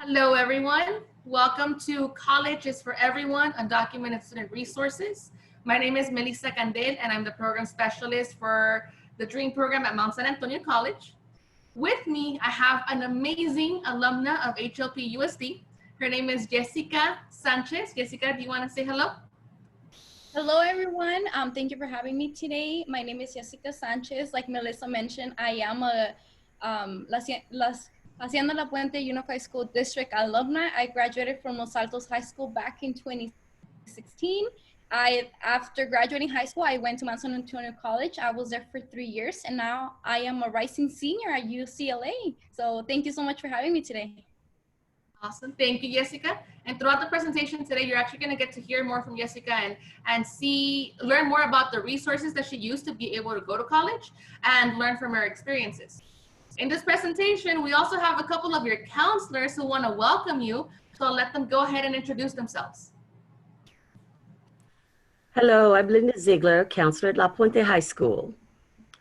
Hello, everyone. Welcome to College is for Everyone, Undocumented Student Resources. My name is Melissa Candel, and I'm the program specialist for the DREAM program at Mount San Antonio College. With me, I have an amazing alumna of HLP USD. Her name is Jessica Sanchez. Jessica, do you want to say hello? Hello, everyone. Thank you for having me today. My name is Jessica Sanchez. Like Melissa mentioned, I am a Hacienda La Puente Unified School District alumni. I graduated from Los Altos High School back in 2016. After graduating high school, I went to Mount San Antonio College. I was there for 3 years, and now I am a rising senior at UCLA. So thank you so much for having me today. Awesome. Thank you, Jessica. And throughout the presentation today, you're actually going to get to hear more from Jessica and learn more about the resources that she used to be able to go to college and learn from her experiences. In this presentation, we also have a couple of your counselors who want to welcome you, so I'll let them go ahead and introduce themselves. Hello, I'm Linda Ziegler, counselor at La Puente High School.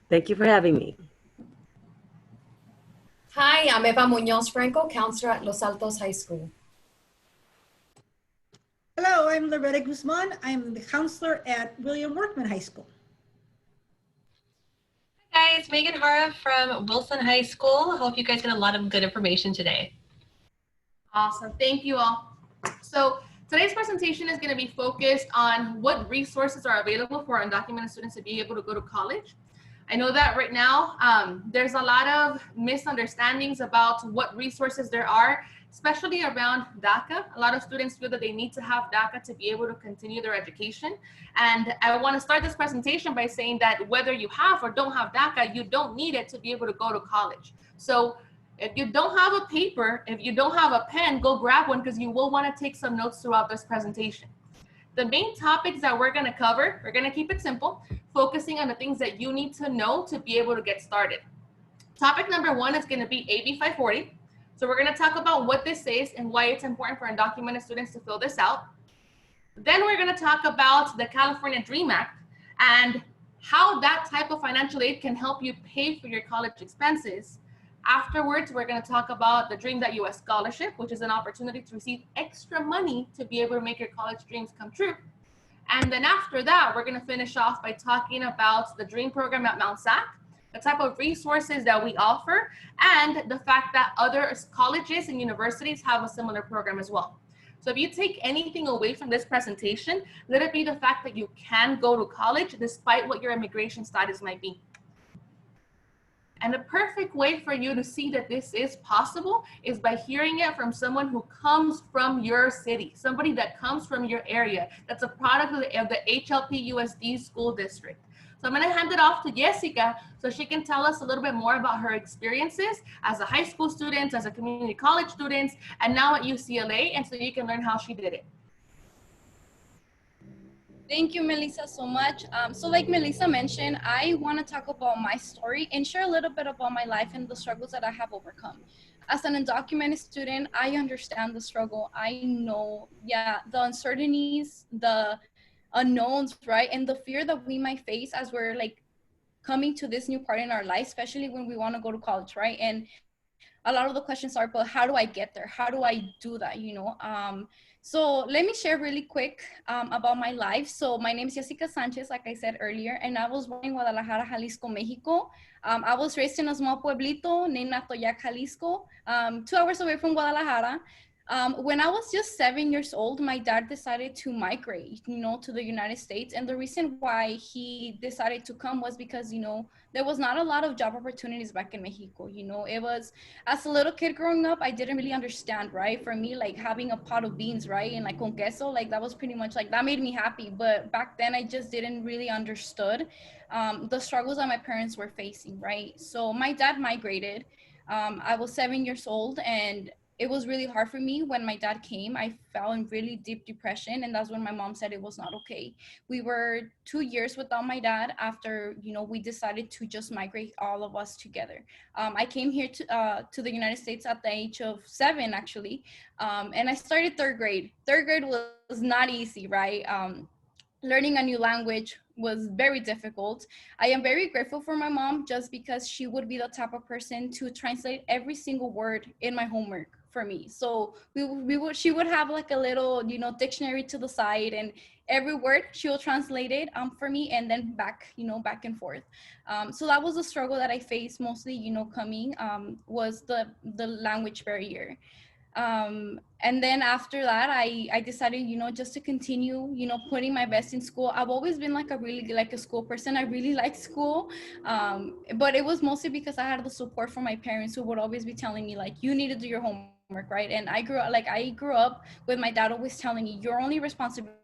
Thank you for having me. Hi, I'm Eva Muñoz Franco, counselor at Los Altos High School. Hello, I'm Loretta Guzman. I'm the counselor at William Workman High School. Hi guys, Megan Hara from Wilson High School. Hope you guys get a lot of good information today. Awesome. Thank you all. So today's presentation is going to be focused on what resources are available for undocumented students to be able to go to college. I know that right now there's a lot of misunderstandings about what resources there are, especially around DACA. A lot of students feel that they need to have DACA to be able to continue their education. And I want to start this presentation by saying that whether you have or don't have DACA, you don't need it to be able to go to college. So if you don't have a paper, if you don't have a pen, go grab one because you will want to take some notes throughout this presentation. The main topics that we're going to cover, we're going to keep it simple, focusing on the things that you need to know to be able to get started. Topic number one is going to be AB 540. So we're going to talk about what this is and why it's important for undocumented students to fill this out. Then we're going to talk about the California DREAM Act and how that type of financial aid can help you pay for your college expenses. Afterwards, we're going to talk about the Dream.US scholarship, which is an opportunity to receive extra money to be able to make your college dreams come true. And then after that, we're going to finish off by talking about the DREAM program at Mount SAC, the type of resources that we offer, and the fact that other colleges and universities have a similar program as well. So if you take anything away from this presentation, let it be the fact that you can go to college despite what your immigration status might be. And the perfect way for you to see that this is possible is by hearing it from someone who comes from your city, somebody that comes from your area, that's a product of the HLP USD school district. So I'm going to hand it off to Jessica so she can tell us a little bit more about her experiences as a high school student, as a community college student, and now at UCLA, and so you can learn how she did it. Thank you, Melissa, so much. So like Melissa mentioned, I want to talk about my story and share a little bit about my life and the struggles that I have overcome. As an undocumented student, I understand the struggle. I know, the uncertainties, the unknowns, right? And the fear that we might face as we're like coming to this new part in our life, especially when we want to go to college, right? And a lot of the questions are, but how do I get there? How do I do that, you know? So let me share really quick about my life. So my name is Jessica Sanchez, like I said earlier, and I was born in Guadalajara, Jalisco, Mexico. I was raised in a small pueblito named Atoyac, Jalisco, 2 hours away from Guadalajara. When I was just 7 years old, my dad decided to migrate, you know, to the United States. And the reason why he decided to come was because, you know, there was not a lot of job opportunities back in Mexico. You know, it was, as a little kid growing up, I didn't really understand, right? For me, like having a pot of beans, right? And like con queso, like that was pretty much like, that made me happy. But back then I just didn't really understood the struggles that my parents were facing, right? So my dad migrated. I was 7 years old, and it was really hard for me when my dad came. I fell in really deep depression, and that's when my mom said it was not okay. We were 2 years without my dad after, you know, we decided to just migrate all of us together. I came here to the United States at the age of 7, actually, and I started third grade. Third grade was not easy, right? Learning a new language was very difficult. I am very grateful for my mom just because she would be the type of person to translate every single word in my homework for me. So she would have like a little, you know, dictionary to the side, and every word she will translate it for me, and then back, you know, back and forth. So that was a struggle that I faced mostly, you know, coming was the language barrier. And then after that, I decided, you know, just to continue, you know, putting my best in school. I've always been like a really like a school person. I really like school, but it was mostly because I had the support from my parents, who would always be telling me like, you need to do your homework, right? And I grew up with my dad always telling me, your only responsibility,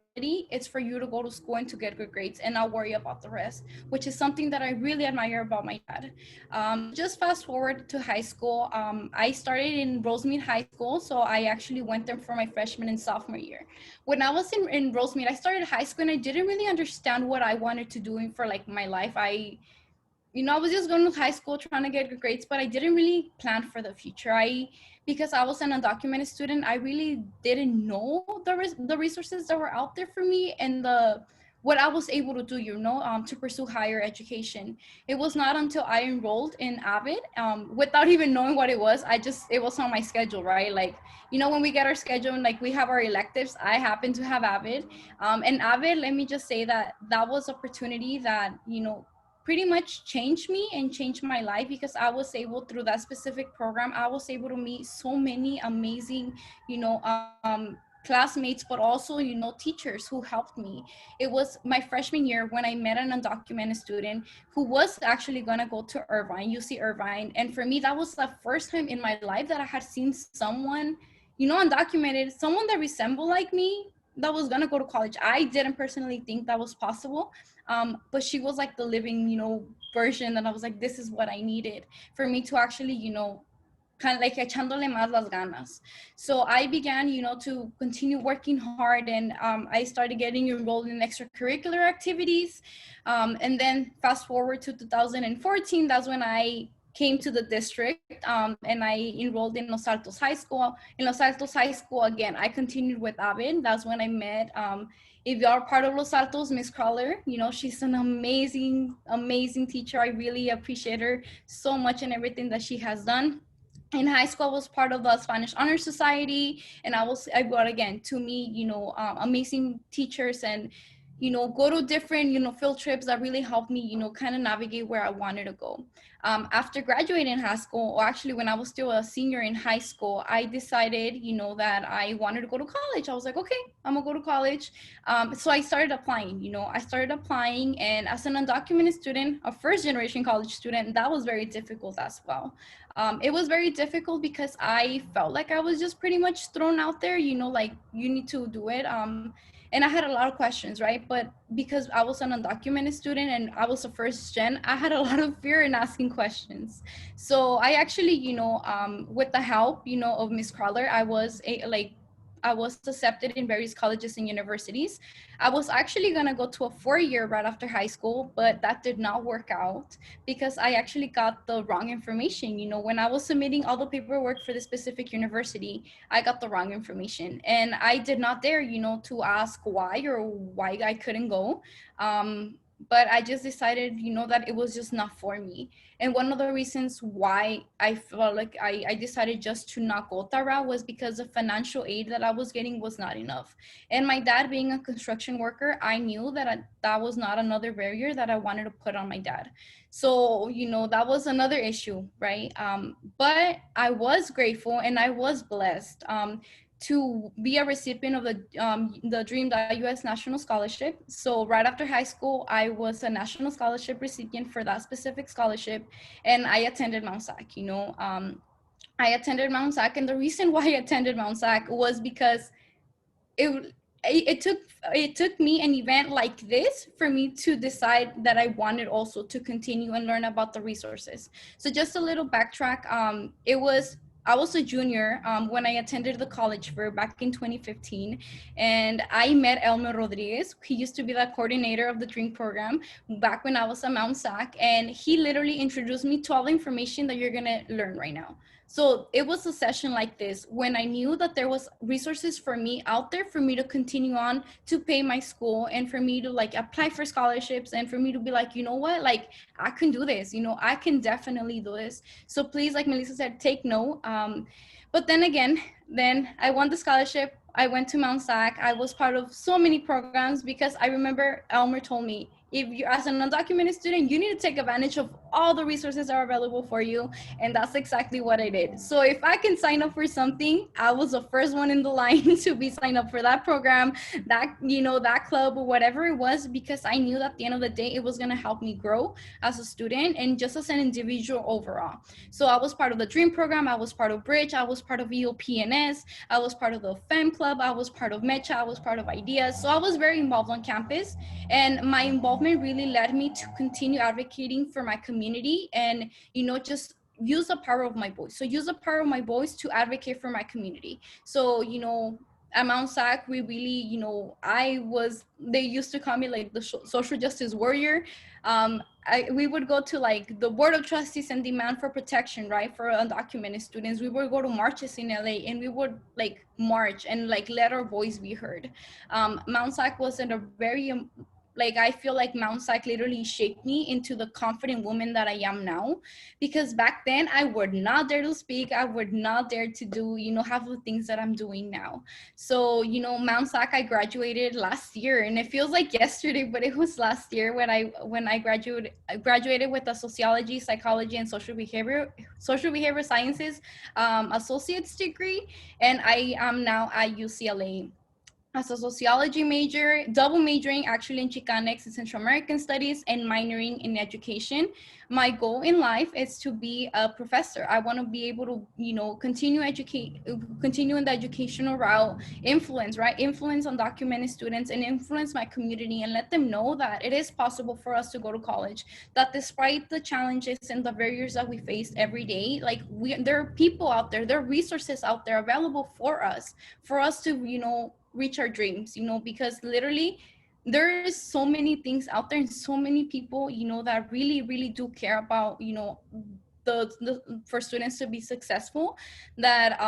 it's for you to go to school and to get good grades and not worry about the rest, which is something that I really admire about my dad. Just fast forward to high school. I started in Rosemead High School, so I actually went there for my freshman and sophomore year. When I was in Rosemead, I started high school and I didn't really understand what I wanted to do for like my life. I was just going to high school trying to get good grades, but I didn't really plan for the future. Because I was an undocumented student, I really didn't know the resources that were out there for me, and what I was able to do, to pursue higher education. It was not until I enrolled in Avid, without even knowing what it was. It was on my schedule, right? Like, when we get our schedule and like we have our electives, I happen to have Avid. And Avid, let me just say that was opportunity that, pretty much changed me and changed my life, because I was able, through that specific program, I was able to meet so many amazing, classmates, but also, teachers who helped me. It was my freshman year when I met an undocumented student who was actually going to go to Irvine, UC Irvine. And for me, that was the first time in my life that I had seen someone, undocumented, someone that resembled like me, that was going to go to college. I didn't personally think that was possible. But she was like the living, version. And I was like, this is what I needed for me to actually, kind of like echándole más las ganas. So I began, to continue working hard, and I started getting enrolled in extracurricular activities. And then fast forward to 2014, that's when I came to the district, and I enrolled in Los Altos High School. In Los Altos High School, again, I continued with Avid. That's when I met, if you are part of Los Altos, Miss Crawler, she's an amazing, amazing teacher. I really appreciate her so much and everything that she has done. In high school, I was part of the Spanish Honor Society, and I got, again, to meet, amazing teachers, and, go to different, field trips that really helped me, kind of navigate where I wanted to go. After graduating high school, or actually when I was still a senior in high school, I decided, that I wanted to go to college. I was like, okay, I'm gonna go to college. So I started applying, and as an undocumented student, a first generation college student, that was very difficult as well. It was very difficult because I felt like I was just pretty much thrown out there, like, you need to do it. And I had a lot of questions, right? But because I was an undocumented student and I was a first gen, I had a lot of fear in asking questions. So I actually, with the help, of Miss Crawler, I was accepted in various colleges and universities. I was actually gonna go to a 4-year right after high school, but that did not work out because I actually got the wrong information. When I was submitting all the paperwork for the specific university, I got the wrong information, and I did not dare, to ask why I couldn't go. But I just decided, that it was just not for me. And one of the reasons why I felt like I decided just to not go that route was because the financial aid that I was getting was not enough. And my dad being a construction worker, I knew that that was not another barrier that I wanted to put on my dad. So, that was another issue, right? But I was grateful and I was blessed to be a recipient of the Dream.US National Scholarship. So right after high school, I was a national scholarship recipient for that specific scholarship, and I attended Mount SAC. I attended Mount SAC, and the reason why I attended Mount SAC was because it took me an event like this for me to decide that I wanted also to continue and learn about the resources. So just a little backtrack. I was a junior when I attended the college fair back in 2015, and I met Elmer Rodriguez. He used to be the coordinator of the DREAM program back when I was at Mount SAC, and he literally introduced me to all the information that you're gonna learn right now. So it was a session like this when I knew that there was resources for me out there for me to continue on to pay my school, and for me to like apply for scholarships, and for me to be like, you know what, like I can do this, I can definitely do this. So please, like Melissa said, take note. But then again, then I won the scholarship. I went to Mount SAC. I was part of so many programs because I remember Elmer told me, if you, as an undocumented student, you need to take advantage of all the resources that are available for you. And that's exactly what I did. So if I can sign up for something, I was the first one in the line to be signed up for that program, that, you know, that club or whatever it was, because I knew that at the end of the day, it was going to help me grow as a student and just as an individual overall. So I was part of the Dream program. I was part of Bridge. I was part of EOPNS. I was part of the FEM club. I was part of MECHA. I was part of Ideas. So I was very involved on campus, and my involvement really led me to continue advocating for my community and, you know, just use the power of my voice. So use the power of my voice to advocate for my community. So, you know, at Mount SAC, we really, you know, they used to call me like the social justice warrior. We would go to like the board of trustees and demand for protection, right, for undocumented students. We would go to marches in LA, and we would like march and like let our voice be heard. Mount SAC was in a very like, I feel like Mount SAC literally shaped me into the confident woman that I am now, because back then I would not dare to speak. I would not dare to do, you know, half of the things that I'm doing now. So, you know, Mount SAC, I graduated last year, and it feels like yesterday, but it was last year when I graduated with a sociology, psychology, and social behavior sciences associate's degree, and I am now at UCLA as a sociology major, double majoring actually in Chicanx and Central American Studies, and minoring in education. My goal in life is to be a professor. I want to be able to, you know, continue in the educational route, influence undocumented students, and influence my community, and let them know that it is possible for us to go to college, that despite the challenges and the barriers that we face every day, like there are people out there, there are resources out there available for us to, you know, reach our dreams, you know, because literally there's so many things out there and so many people, you know, that really do care about, you know, for students to be successful, that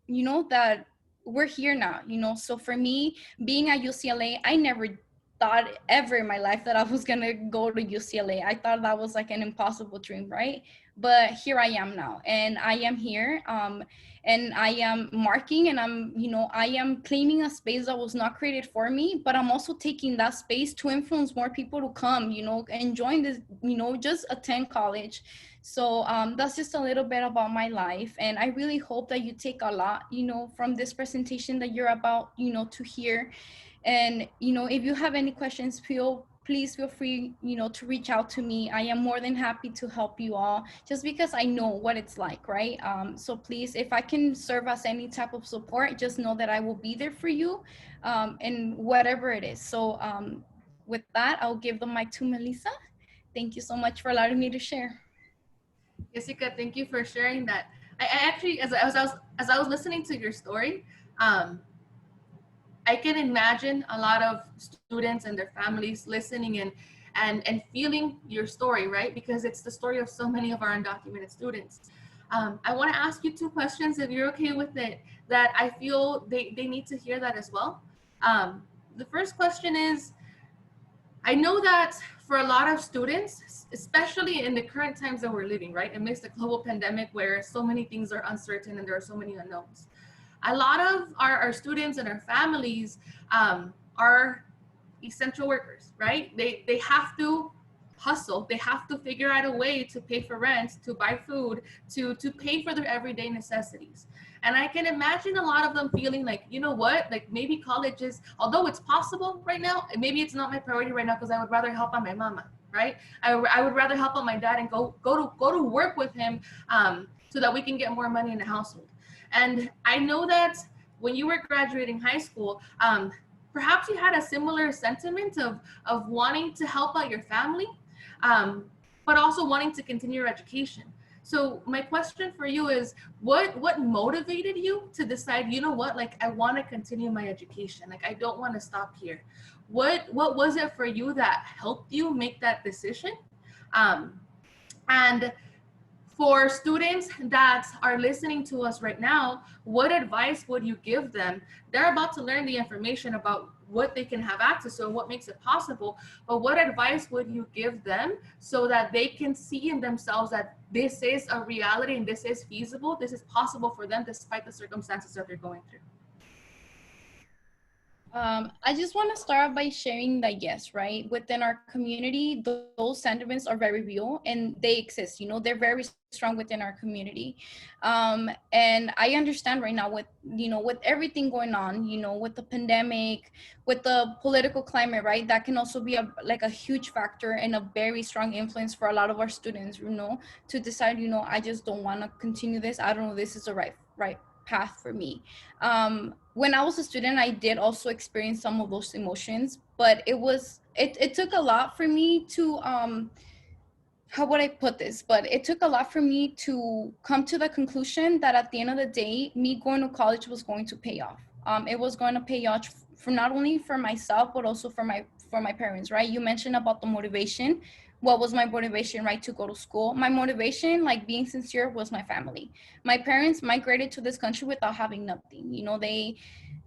you know, that we're here now, you know. So for me, being at UCLA, I never thought ever in my life that I was gonna go to UCLA. I thought that was like an impossible dream, right? But here I am now, and I am here, and I am marking, and I'm, you know, I am claiming a space that was not created for me, but I'm also taking that space to influence more people to come, you know, and join this, you know, just attend college. So that's just a little bit about my life, and I really hope that you take a lot, you know, from this presentation that you're about, you know, to hear. And, you know, if you have any questions, please feel free, you know, to reach out to me. I am more than happy to help you all, just because I know what it's like, right? So please, if I can serve as any type of support, just know that I will be there for you, and whatever it is. So with that, I'll give the mic to Melissa. Thank you so much for allowing me to share. Jessica, thank you for sharing that. I actually, as I was listening to your story, I can imagine a lot of students and their families listening and feeling your story, right? Because it's the story of so many of our undocumented students. I want to ask you two questions, if you're okay with it, that I feel they need to hear that as well. The first question is, I know that for a lot of students, especially in the current times that we're living, right, amidst the global pandemic where so many things are uncertain and there are so many unknowns, a lot of our students and our families are essential workers, right? They have to hustle. They have to figure out a way to pay for rent, to buy food, to pay for their everyday necessities. And I can imagine a lot of them feeling like, you know what, like maybe college is, although it's possible right now, maybe it's not my priority right now because I would rather help out my mama, right? I would rather help out my dad and go to work with him so that we can get more money in the household. And I know that when you were graduating high school, perhaps you had a similar sentiment of wanting to help out your family, but also wanting to continue your education. So my question for you is, what motivated you to decide, you know what, like I want to continue my education, like I don't want to stop here? What was it for you that helped you make that decision? And For students that are listening to us right now, what advice would you give them? They're about to learn the information about what they can have access to and what makes it possible, but what advice would you give them so that they can see in themselves that this is a reality and this is feasible, this is possible for them despite the circumstances that they're going through? I just want to start by sharing that yes, right, within our community, those sentiments are very real and they exist. They're very strong within our community, and I understand right now with everything going on, with the pandemic, with the political climate, right, that can also be a huge factor and a very strong influence for a lot of our students, to decide, I just don't want to continue this. I don't know, this is the right path for me. When I was a student, I did also experience some of those emotions, but it took a lot for me to how would I put this? But it took a lot for me to come to the conclusion that at the end of the day, me going to college was going to pay off. It was going to pay off for not only for myself, but also for my parents, right? You mentioned about the motivation. What was my motivation, right, to go to school? My motivation, like being sincere, was my family. My parents migrated to this country without having nothing.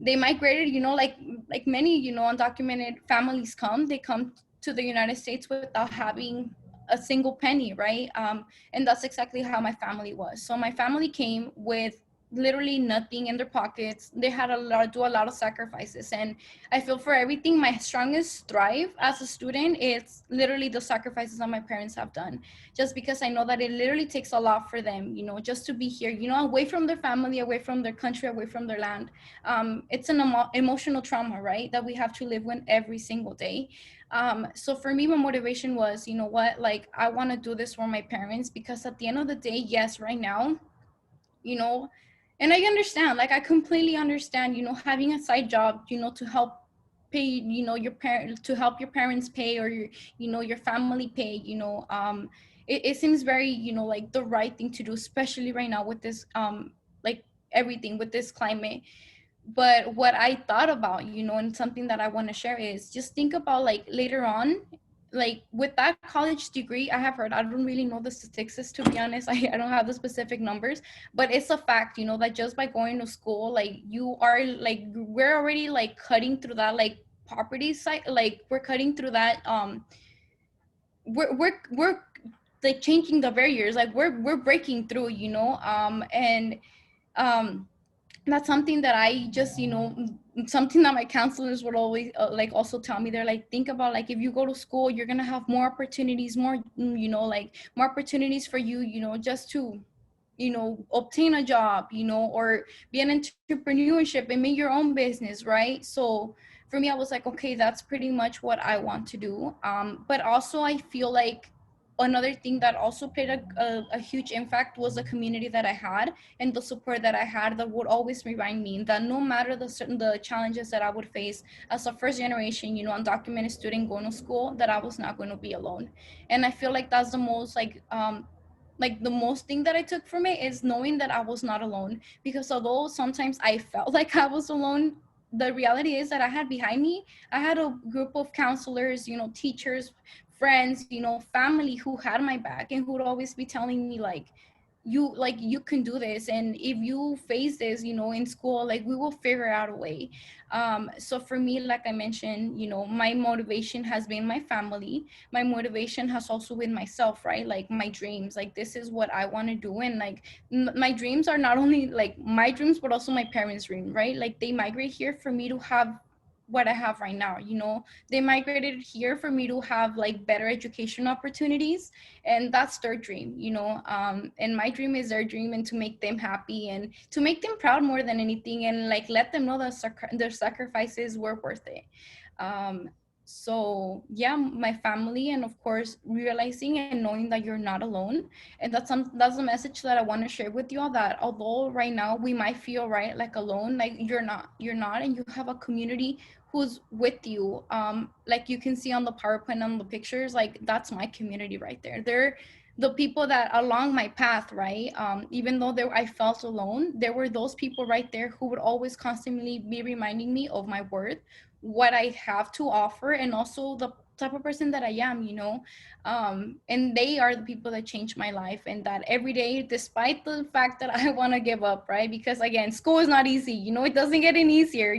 They migrated, like many, undocumented families they come to the United States without having a single penny, right? And that's exactly how my family was. So my family came with literally nothing in their pockets. They had do a lot of sacrifices, and I feel for everything, my strongest drive as a student, it's literally the sacrifices that my parents have done, just because I know that it literally takes a lot for them, just to be here, away from their family, away from their country, away from their land. It's an emotional trauma, right, that we have to live with every single day. So for me, my motivation was, like, I want to do this for my parents, because at the end of the day, yes, right now, and I understand, like, I completely understand, having a side job, to help pay, your parent, to help your parents pay, or your family pay, it seems very, like the right thing to do, especially right now with this, like everything with this climate. But what I thought about, and something that I want to share is just think about, like, later on, like with that college degree, I have heard, I don't really know the statistics, to be honest. I don't have the specific numbers, but it's a fact, that just by going to school, like, you are, like, we're already, like, cutting through that, like, poverty side, like, we're cutting through that, we're like changing the barriers, like, we're breaking through, and that's something that I just, something that my counselors would always like also tell me. They're like, think about, like, if you go to school, you're gonna have more opportunities, more, like, more opportunities for you, just to, obtain a job, or be an entrepreneurship and make your own business, right? So for me, I was like, okay, that's pretty much what I want to do. But also I feel like another thing that also played a huge impact was the community that I had and the support that I had, that would always remind me that no matter the challenges that I would face as a first generation, undocumented student going to school, that I was not going to be alone. And I feel like that's the most, like the most thing that I took from it is knowing that I was not alone. Because although sometimes I felt like I was alone, the reality is that I had behind me, I had a group of counselors, teachers, friends, family, who had my back and who would always be telling me, like, you can do this, and if you face this, in school, like, we will figure out a way. So for me, like I mentioned, my motivation has been my family. My motivation has also been myself, right? Like, my dreams, like, this is what I want to do. And like, my dreams are not only like my dreams, but also my parents' dream, right? Like, they migrate here for me to have what I have right now. They migrated here for me to have, like, better education opportunities, and that's their dream. And my dream is their dream, and to make them happy and to make them proud more than anything, and, like, let them know that their sacrifices were worth it. So yeah, my family, and of course realizing and knowing that you're not alone. And that's a message that I want to share with you all, that although right now we might feel, right, like, alone, like, you're not, and you have a community who's with you. Like, you can see on the PowerPoint, on the pictures, like, that's my community right there. They're the people that along my path, right? Even though I felt alone, there were those people right there who would always constantly be reminding me of my worth, what I have to offer, and also the type of person that I am, and they are the people that changed my life, and that every day, despite the fact that I want to give up, right? Because again, school is not easy, it doesn't get any easier,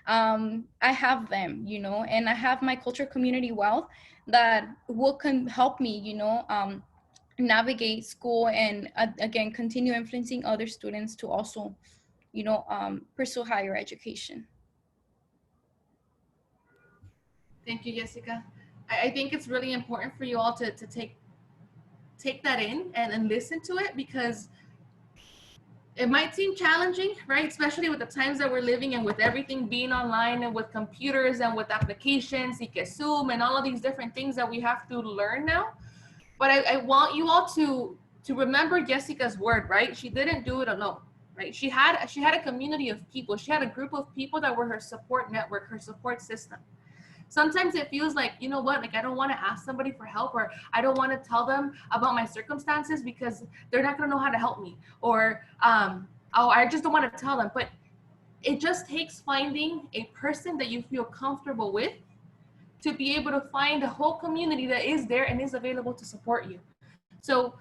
I have them, and I have my culture community wealth that can help me, navigate school and again, continue influencing other students to also, pursue higher education. Thank you, Jessica. I think it's really important for you all to take that in and listen to it, because it might seem challenging, right? Especially with the times that we're living and with everything being online and with computers and with applications, Zoom and all of these different things that we have to learn now. But I want you all to remember Jessica's word, right? She didn't do it alone, right? She had a community of people. She had a group of people that were her support network, her support system. Sometimes it feels like, you know what, like I don't want to ask somebody for help, or I don't want to tell them about my circumstances because they're not going to know how to help me, or I just don't want to tell them. But it just takes finding a person that you feel comfortable with to be able to find a whole community that is there and is available to support you. So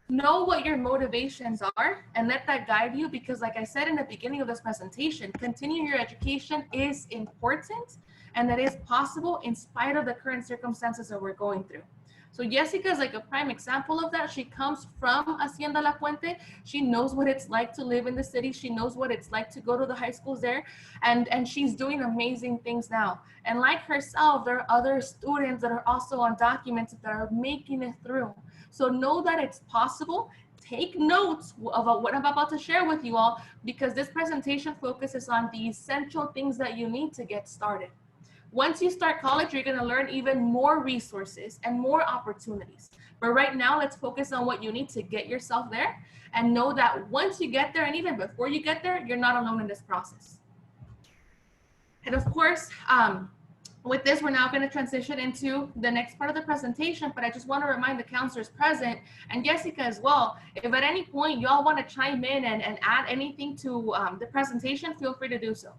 know what your motivations are and let that guide you, because like I said in the beginning of this presentation, continuing your education is important, and that is possible in spite of the current circumstances that we're going through. So Jessica is like a prime example of that. She comes from Hacienda La Puente. She knows what it's like to live in the city. She knows what it's like to go to the high schools there. And she's doing amazing things now. And like herself, there are other students that are also undocumented that are making it through. So know that it's possible. Take notes of what I'm about to share with you all, because this presentation focuses on the essential things that you need to get started. Once you start college, you're going to learn even more resources and more opportunities. But right now, let's focus on what you need to get yourself there, and know that once you get there, and even before you get there, you're not alone in this process. And of course, with this, we're now going to transition into the next part of the presentation, but I just want to remind the counselors present, and Jessica as well, if at any point y'all want to chime in and add anything to the presentation, feel free to do so.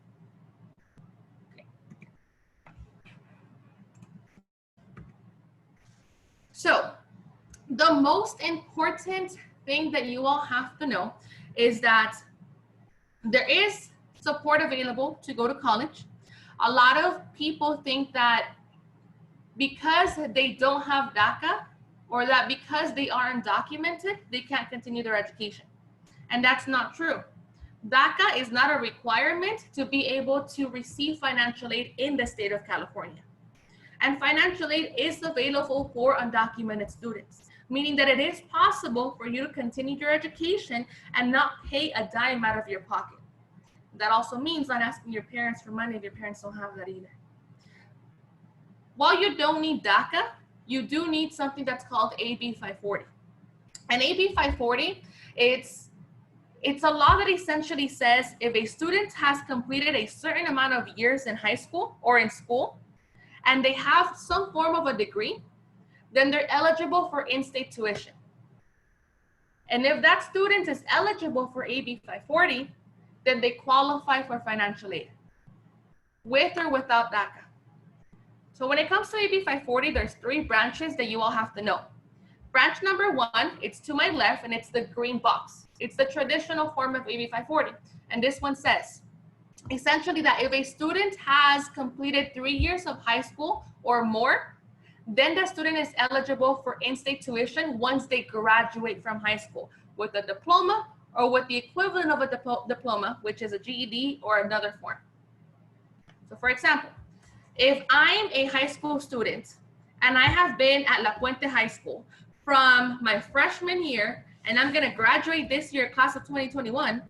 So the most important thing that you all have to know is that there is support available to go to college. A lot of people think that because they don't have DACA, or that because they are undocumented, they can't continue their education. And that's not true. DACA is not a requirement to be able to receive financial aid in the state of California. And financial aid is available for undocumented students, meaning that it is possible for you to continue your education and not pay a dime out of your pocket. That also means not asking your parents for money if your parents don't have that either. While you don't need DACA, you do need something that's called AB 540. And AB 540, it's a law that essentially says if a student has completed a certain amount of years in high school or in school, and they have some form of a degree, then they're eligible for in-state tuition. And if that student is eligible for AB 540, then they qualify for financial aid, with or without DACA. So when it comes to AB 540, there's 3 branches that you all have to know. Branch number 1, it's to my left, and it's the green box. It's the traditional form of AB 540. And this one says, essentially, that if a student has completed 3 years of high school or more, then the student is eligible for in-state tuition once they graduate from high school with a diploma or with the equivalent of a diploma, which is a GED or another form. So for example, if I'm a high school student and I have been at La Puente High School from my freshman year, and I'm gonna graduate this year, class of 2021,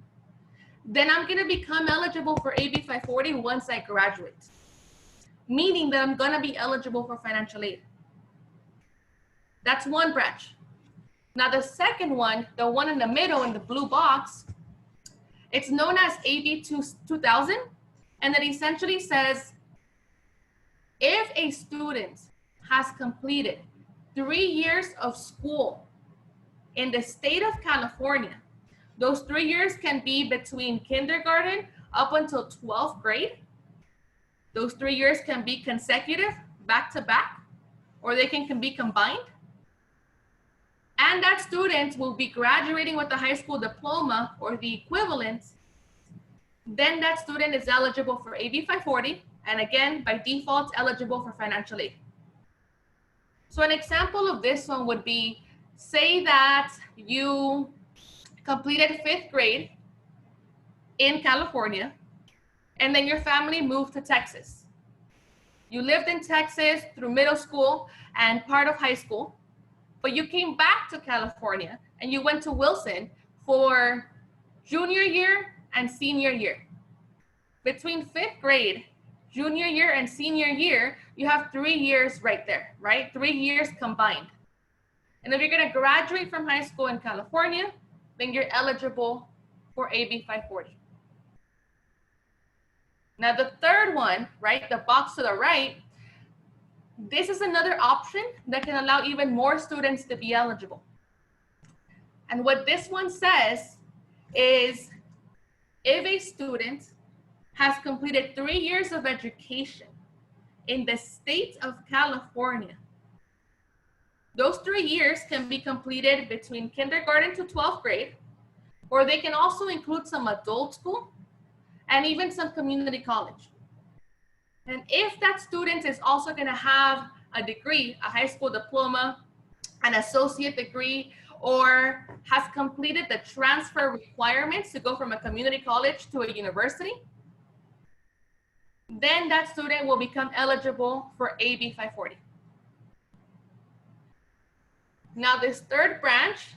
then I'm gonna become eligible for AB 540 once I graduate, meaning that I'm gonna be eligible for financial aid. That's one branch. Now the second one, the one in the middle in the blue box, it's known as AB 2000, and it essentially says, if a student has completed 3 years of school in the state of California, those 3 years can be between kindergarten up until 12th grade. Those 3 years can be consecutive, back to back, or they can be combined. And that student will be graduating with a high school diploma or the equivalent. Then that student is eligible for AB 540, and again, by default, eligible for financial aid. So an example of this one would be, say that you completed 5th grade in California, and then your family moved to Texas. You lived in Texas through middle school and part of high school, but you came back to California and you went to Wilson for junior year and senior year. Between 5th grade, junior year and senior year, you have 3 years right there, right? 3 years combined. And if you're gonna graduate from high school in California, then you're eligible for AB 540. Now the third one, right, the box to the right, this is another option that can allow even more students to be eligible. And what this one says is, if a student has completed 3 years of education in the state of California, those 3 years can be completed between kindergarten to 12th grade, or they can also include some adult school and even some community college. And if that student is also going to have a degree, a high school diploma, an associate degree, or has completed the transfer requirements to go from a community college to a university, then that student will become eligible for AB 540. Now this third branch,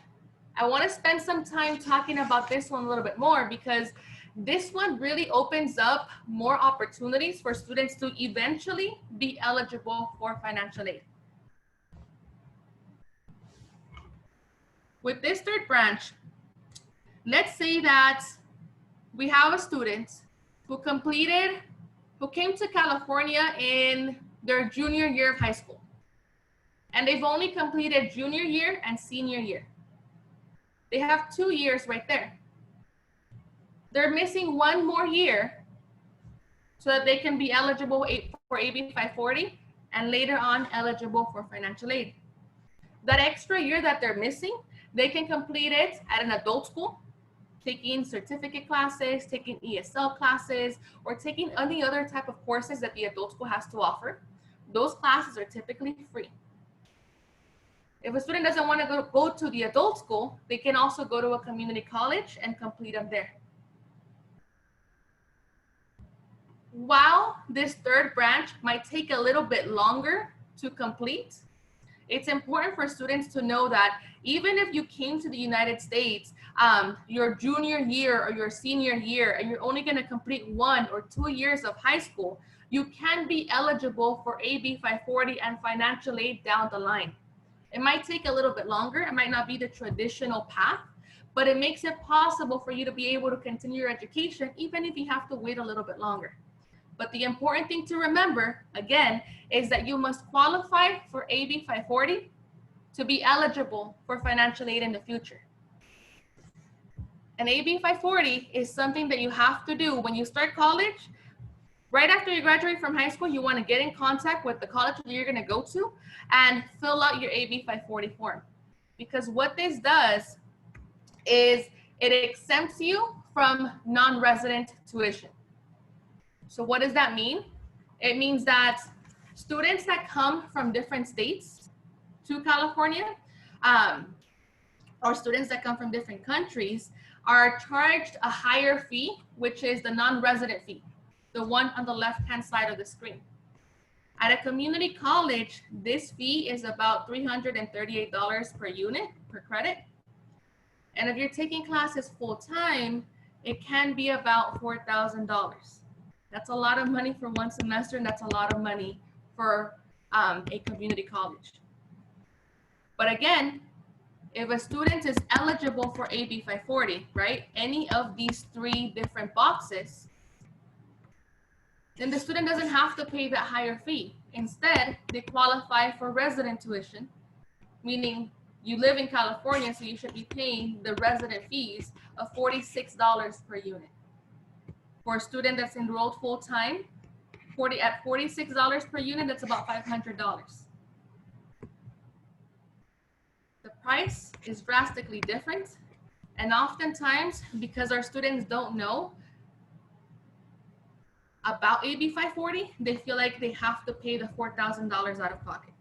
I want to spend some time talking about this one a little bit more, because this one really opens up more opportunities for students to eventually be eligible for financial aid. With this third branch, let's say that we have a student who came to California in their junior year of high school, and they've only completed junior year and senior year. They have 2 years right there. They're missing 1 more year so that they can be eligible for AB 540 and later on eligible for financial aid. That extra year that they're missing, they can complete it at an adult school, taking certificate classes, taking ESL classes, or taking any other type of courses that the adult school has to offer. Those classes are typically free. If a student doesn't want to go to the adult school, they can also go to a community college and complete them there. While this third branch might take a little bit longer to complete, it's important for students to know that even if you came to the United States your junior year or your senior year, and you're only going to complete 1 or 2 years of high school, you can be eligible for AB 540 and financial aid down the line. It might take a little bit longer. It might not be the traditional path, but it makes it possible for you to be able to continue your education, even if you have to wait a little bit longer. But the important thing to remember, again, is that you must qualify for AB 540 to be eligible for financial aid in the future. And AB 540 is something that you have to do when you start college. Right after you graduate from high school, you want to get in contact with the college that you're going to go to and fill out your AB 540 form. Because what this does is it exempts you from non-resident tuition. So what does that mean? It means that students that come from different states to California, or students that come from different countries, are charged a higher fee, which is the non-resident fee, the one on the left-hand side of the screen. At a community college, this fee is about $338 per unit, per credit. And if you're taking classes full-time, it can be about $4,000. That's a lot of money for 1 semester, and that's a lot of money for a community college. But again, if a student is eligible for AB 540, right, any of these 3 different boxes, then the student doesn't have to pay that higher fee. Instead, they qualify for resident tuition, meaning you live in California, so you should be paying the resident fees of $46 per unit. For a student that's enrolled full-time, At $46 per unit, that's about $500. The price is drastically different. And oftentimes, because our students don't know about AB 540, they feel like they have to pay the $4,000 out of pocket.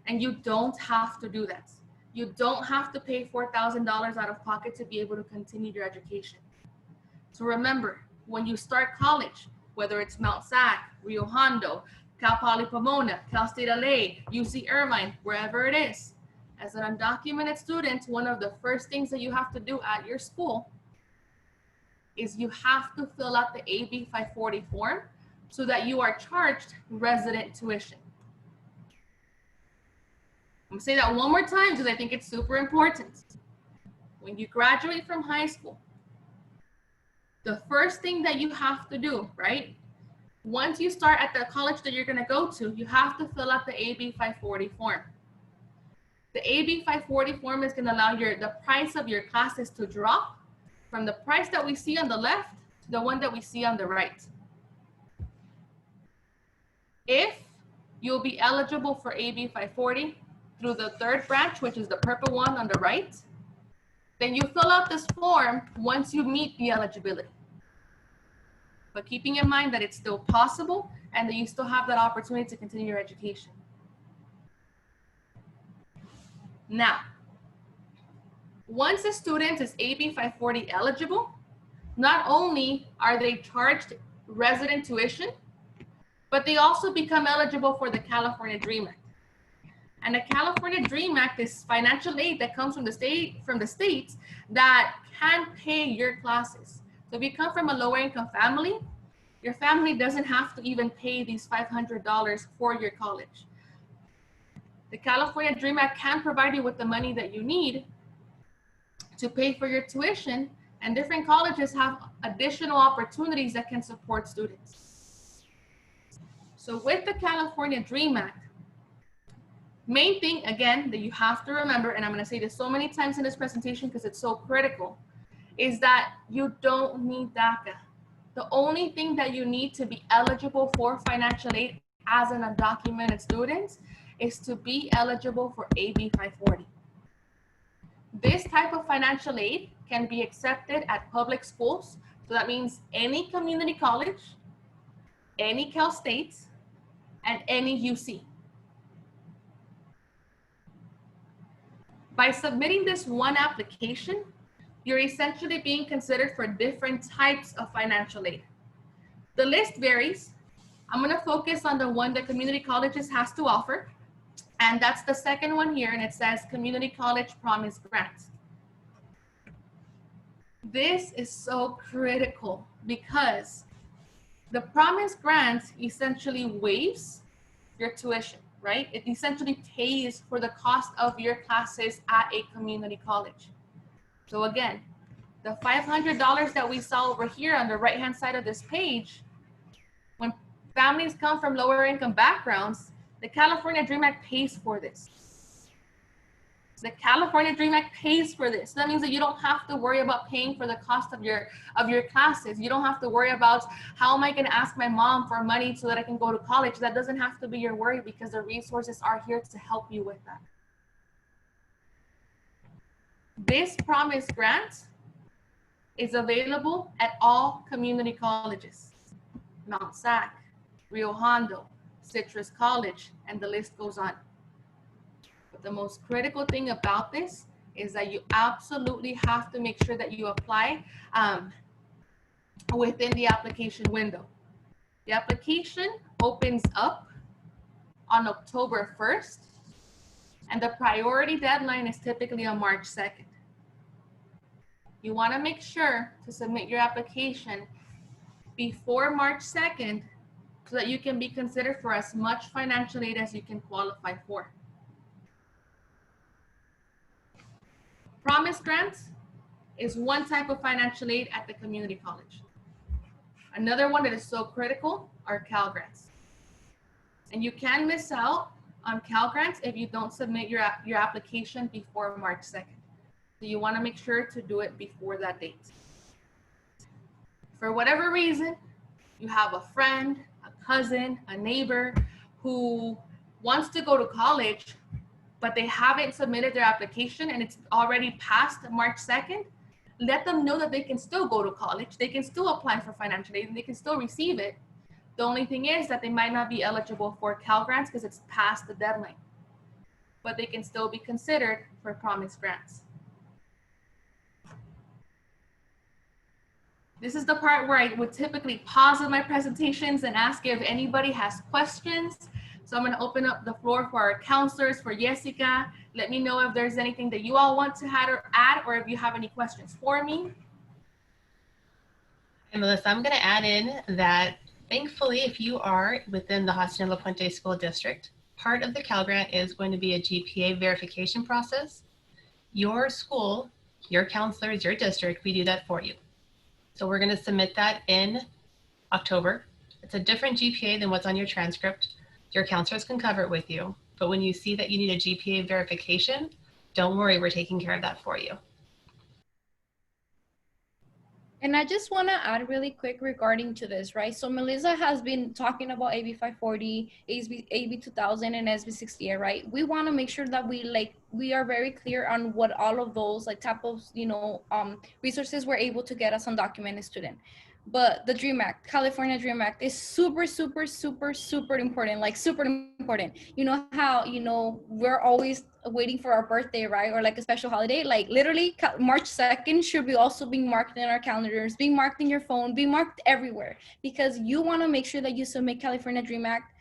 And you don't have to do that. You don't have to pay $4,000 out of pocket to be able to continue your education. So remember, when you start college, whether it's Mount SAC, Rio Hondo, Cal Poly Pomona, Cal State LA, UC Irvine, wherever it is, as an undocumented student, one of the first things that you have to do at your school is you have to fill out the AB 540 form so that you are charged resident tuition. I'm gonna say that one more time because I think it's super important. When you graduate from high school, the first thing that you have to do, right? Once you start at the college that you're gonna go to, you have to fill out the AB 540 form. The AB 540 form is gonna allow the price of your classes to drop from the price that we see on the left to the one that we see on the right. If you'll be eligible for AB 540 through the third branch, which is the purple one on the right, then you fill out this form once you meet the eligibility. But keeping in mind that it's still possible and that you still have that opportunity to continue your education. Now, once a student is AB 540 eligible, not only are they charged resident tuition, but they also become eligible for the California Dream Act. And the California Dream Act is financial aid that comes from the states that can pay your classes. So if you come from a lower income family, your family doesn't have to even pay these $500 for your college. The California Dream Act can provide you with the money that you need to pay for your tuition, and different colleges have additional opportunities that can support students. So with the California Dream Act, main thing, again, that you have to remember, and I'm going to say this so many times in this presentation because it's so critical, is that you don't need DACA. The only thing that you need to be eligible for financial aid as an undocumented student is to be eligible for AB 540. This type of financial aid can be accepted at public schools. So that means any community college, any Cal State, and any UC. By submitting this one application, you're essentially being considered for different types of financial aid. The list varies. I'm going to focus on the one that community colleges has to offer, and that's the second one here, and it says Community College Promise Grant. This is so critical because the Promise Grant essentially waives your tuition, right? It essentially pays for the cost of your classes at a community college. So again, the $500 that we saw over here on the right-hand side of this page, when families come from lower income backgrounds, the California Dream Act pays for this. The California Dream Act pays for this. That means that you don't have to worry about paying for the cost of your classes. You don't have to worry about how am I going to ask my mom for money so that I can go to college. That doesn't have to be your worry because the resources are here to help you with that. This Promise Grant is available at all community colleges. Mount SAC, Rio Hondo, Citrus College, and the list goes on. But the most critical thing about this is that you absolutely have to make sure that you apply within the application window. The application opens up on October 1st, and the priority deadline is typically on March 2nd. You want to make sure to submit your application before March 2nd so that you can be considered for as much financial aid as you can qualify for. Promise Grants is one type of financial aid at the community college. Another one that is so critical are Cal Grants. And you can miss out on Cal Grants if you don't submit your application before March 2nd. So you want to make sure to do it before that date. For whatever reason, you have a friend, a cousin, a neighbor who wants to go to college, but they haven't submitted their application and it's already past March 2nd, let them know that they can still go to college. They can still apply for financial aid and they can still receive it. The only thing is that they might not be eligible for Cal grants because it's past the deadline, but they can still be considered for promised grants. This is the part where I would typically pause on my presentations and ask if anybody has questions. So I'm going to open up the floor for our counselors, for Jessica. Let me know if there's anything that you all want to add or if you have any questions for me. And Melissa, I'm going to add in that thankfully, if you are within the Hacienda La Puente School District, part of the Cal Grant is going to be a GPA verification process. Your school, your counselors, your district, we do that for you. So we're going to submit that in October. It's a different GPA than what's on your transcript. Your counselors can cover it with you. But when you see that you need a GPA verification, don't worry, we're taking care of that for you. And I just want to add really quick regarding to this, right? So Melissa has been talking about AB 540, AB 2000, and SB 68, right? We want to make sure that we are very clear on what all of those type of, resources we're able to get as undocumented student. But the DREAM Act, California DREAM Act is super, super, super, super important, super important. You know how, we're always waiting for our birthday, right? Or a special holiday, literally March 2nd should be also being marked in our calendars, being marked in your phone, being marked everywhere, because you want to make sure that you submit California DREAM Act,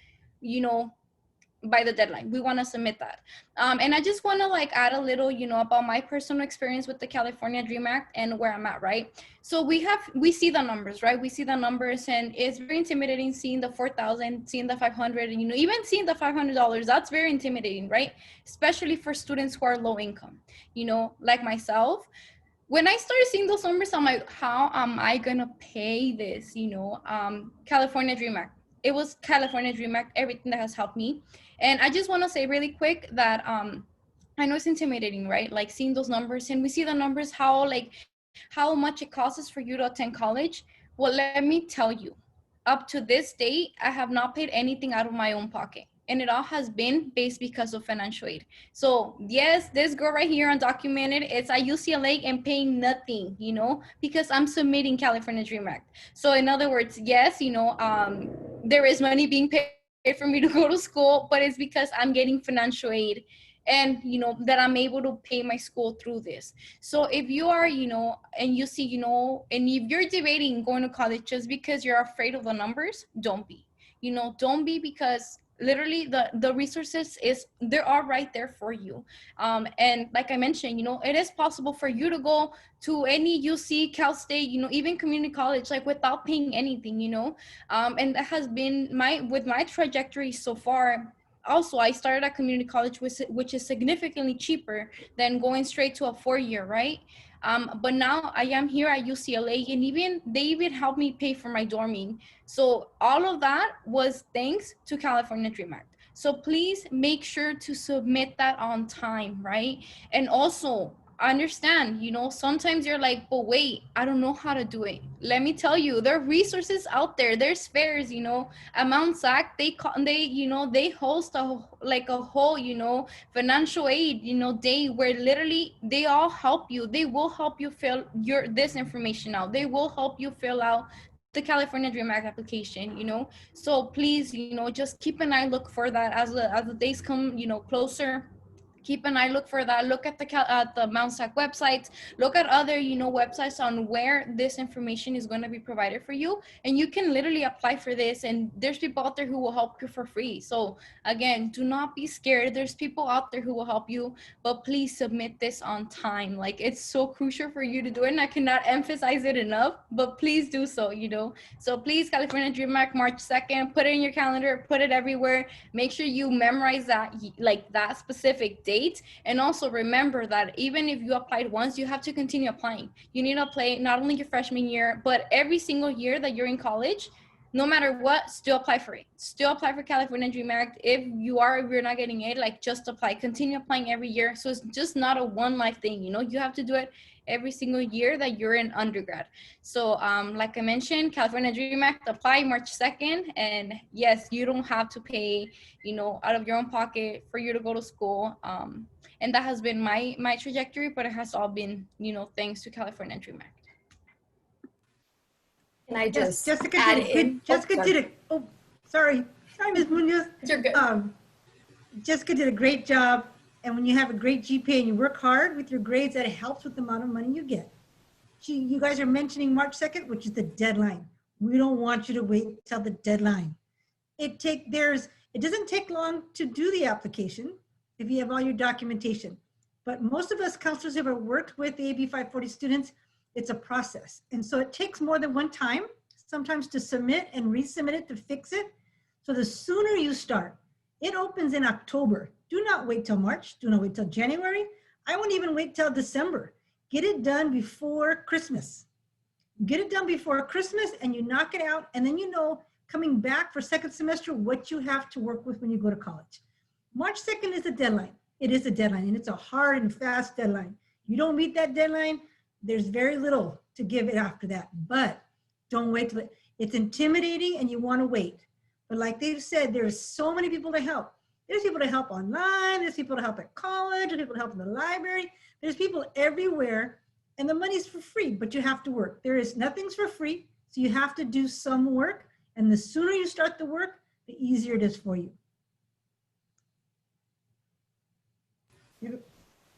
by the deadline. We want to submit that. And I just want to add a little, about my personal experience with the California DREAM Act and where I'm at, right? So we see the numbers, right? We see the numbers and it's very intimidating seeing the 4,000, seeing the 500, and, even seeing the $500, that's very intimidating, right? Especially for students who are low income, like myself. When I started seeing those numbers, I'm like, how am I gonna pay this? California DREAM Act. It was California DREAM Act, everything that has helped me. And I just want to say really quick that I know it's intimidating, right? Seeing those numbers, and we see the numbers, how much it costs for you to attend college. Well, let me tell you, up to this date, I have not paid anything out of my own pocket. And it all has been based because of financial aid. So yes, this girl right here, undocumented, it's at UCLA and paying nothing, because I'm submitting California DREAM Act. So in other words, yes, there is money being paid for me to go to school, but it's because I'm getting financial aid and, that I'm able to pay my school through this. So if you are, and you see, and if you're debating going to college just because you're afraid of the numbers, don't be, don't be, because literally the resources they're all right there for you. And like I mentioned, it is possible for you to go to any UC, Cal State, even community college, without paying anything, and that has been with my trajectory so far. Also, I started at community college, which is significantly cheaper than going straight to a 4-year, right? But now I am here at UCLA, and they even helped me pay for my dorming. So all of that was thanks to California DREAM Act. So please make sure to submit that on time, right? And also understand, sometimes you're like, but wait, I don't know how to do it. Let me tell you, there are resources out there. There's fairs, at Mount SAC, they host a whole, financial aid, day where literally they all help you. They will help you fill this information out. They will help you fill out the California DREAM Act application, so please, just keep an eye, look for that as the days come, closer. Keep an eye, look for that. Look at the Mount SAC websites. Look at other, websites on where this information is going to be provided for you. And you can literally apply for this. And there's people out there who will help you for free. So again, do not be scared. There's people out there who will help you, but please submit this on time. It's so crucial for you to do it. And I cannot emphasize it enough, but please do so, So please, California DREAM Act, March 2nd, put it in your calendar, put it everywhere. Make sure you memorize that, that specific date. And also remember that even if you applied once, you have to continue applying. You need to apply not only your freshman year, but every single year that you're in college. no matter what, still apply for it. Still apply for California Dream Act. If you're not getting it, like just apply, continue applying every year. So it's just not a one life thing, you know, you have to do it every single year that you're in undergrad. So like I mentioned, California Dream Act, apply March 2nd. And yes, you don't have to pay, you know, out of your own pocket for you to go to school. And that has been my trajectory, but it has all been, you know, thanks to California Dream Act. Can I Yes, just Jessica add did a in? good, Jessica sorry. did a, oh, sorry, Ms. Munoz. You're good. Jessica did a great job. And when you have a great GPA and you work hard with your grades, that helps with the amount of money you get. You guys are mentioning March 2nd, which is the deadline. We don't want you to wait till the deadline. It doesn't take long to do the application if you have all your documentation. But most of us counselors who have worked with the AB 540 students, it's a process. And so it takes more than one time, sometimes to submit and resubmit it to fix it. So the sooner you start, it opens in October. Do not wait till March, do not wait till January. I won't even wait till December. Get it done before Christmas. Get it done before Christmas and you knock it out. And then you know, coming back for second semester, what you have to work with when you go to college. March 2nd is the deadline. It is a deadline and it's a hard and fast deadline. You don't meet that deadline, there's very little to give it after that, but don't wait till it's intimidating and you want to wait. But like they've said, there's so many people to help. There's people to help online, there's people to help at college, there's people to help in the library, there's people everywhere, and the money's for free, but you have to work. Nothing's for free, so you have to do some work, and the sooner you start the work, the easier it is for you.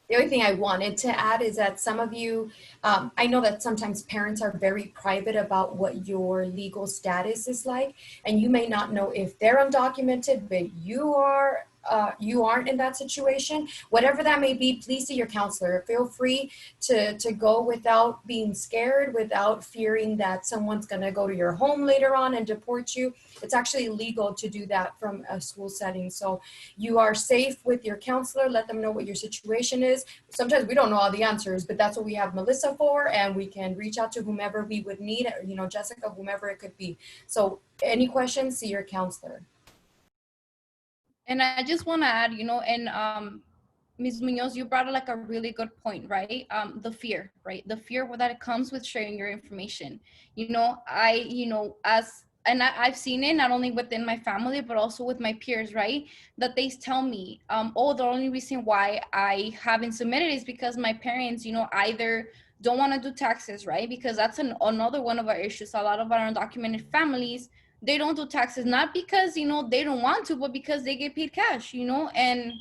The only thing I wanted to add is that some of you, I know that sometimes parents are very private about what your legal status is like, and you may not know if they're undocumented, but you aren't in that situation. Whatever that may be, please see your counselor. Feel free to go without being scared, without fearing that someone's gonna go to your home later on and deport you. It's actually legal to do that from a school setting. So you are safe with your counselor. Let them know what your situation is. Sometimes we don't know all the answers, but that's what we have Melissa for, and we can reach out to whomever we would need, you know, Jessica, whomever it could be. So any questions, see your counselor. And I just want to add, you know, and Ms. Munoz, you brought like a really good point, right? The fear, right? The fear that it comes with sharing your information. You know, I've seen it not only within my family, but also with my peers, right? That they tell me, oh, the only reason why I haven't submitted is because my parents, you know, either don't want to do taxes, right? Because that's another one of our issues. A lot of our undocumented families, they don't do taxes, not because, you know, they don't want to, but because they get paid cash, you know, and,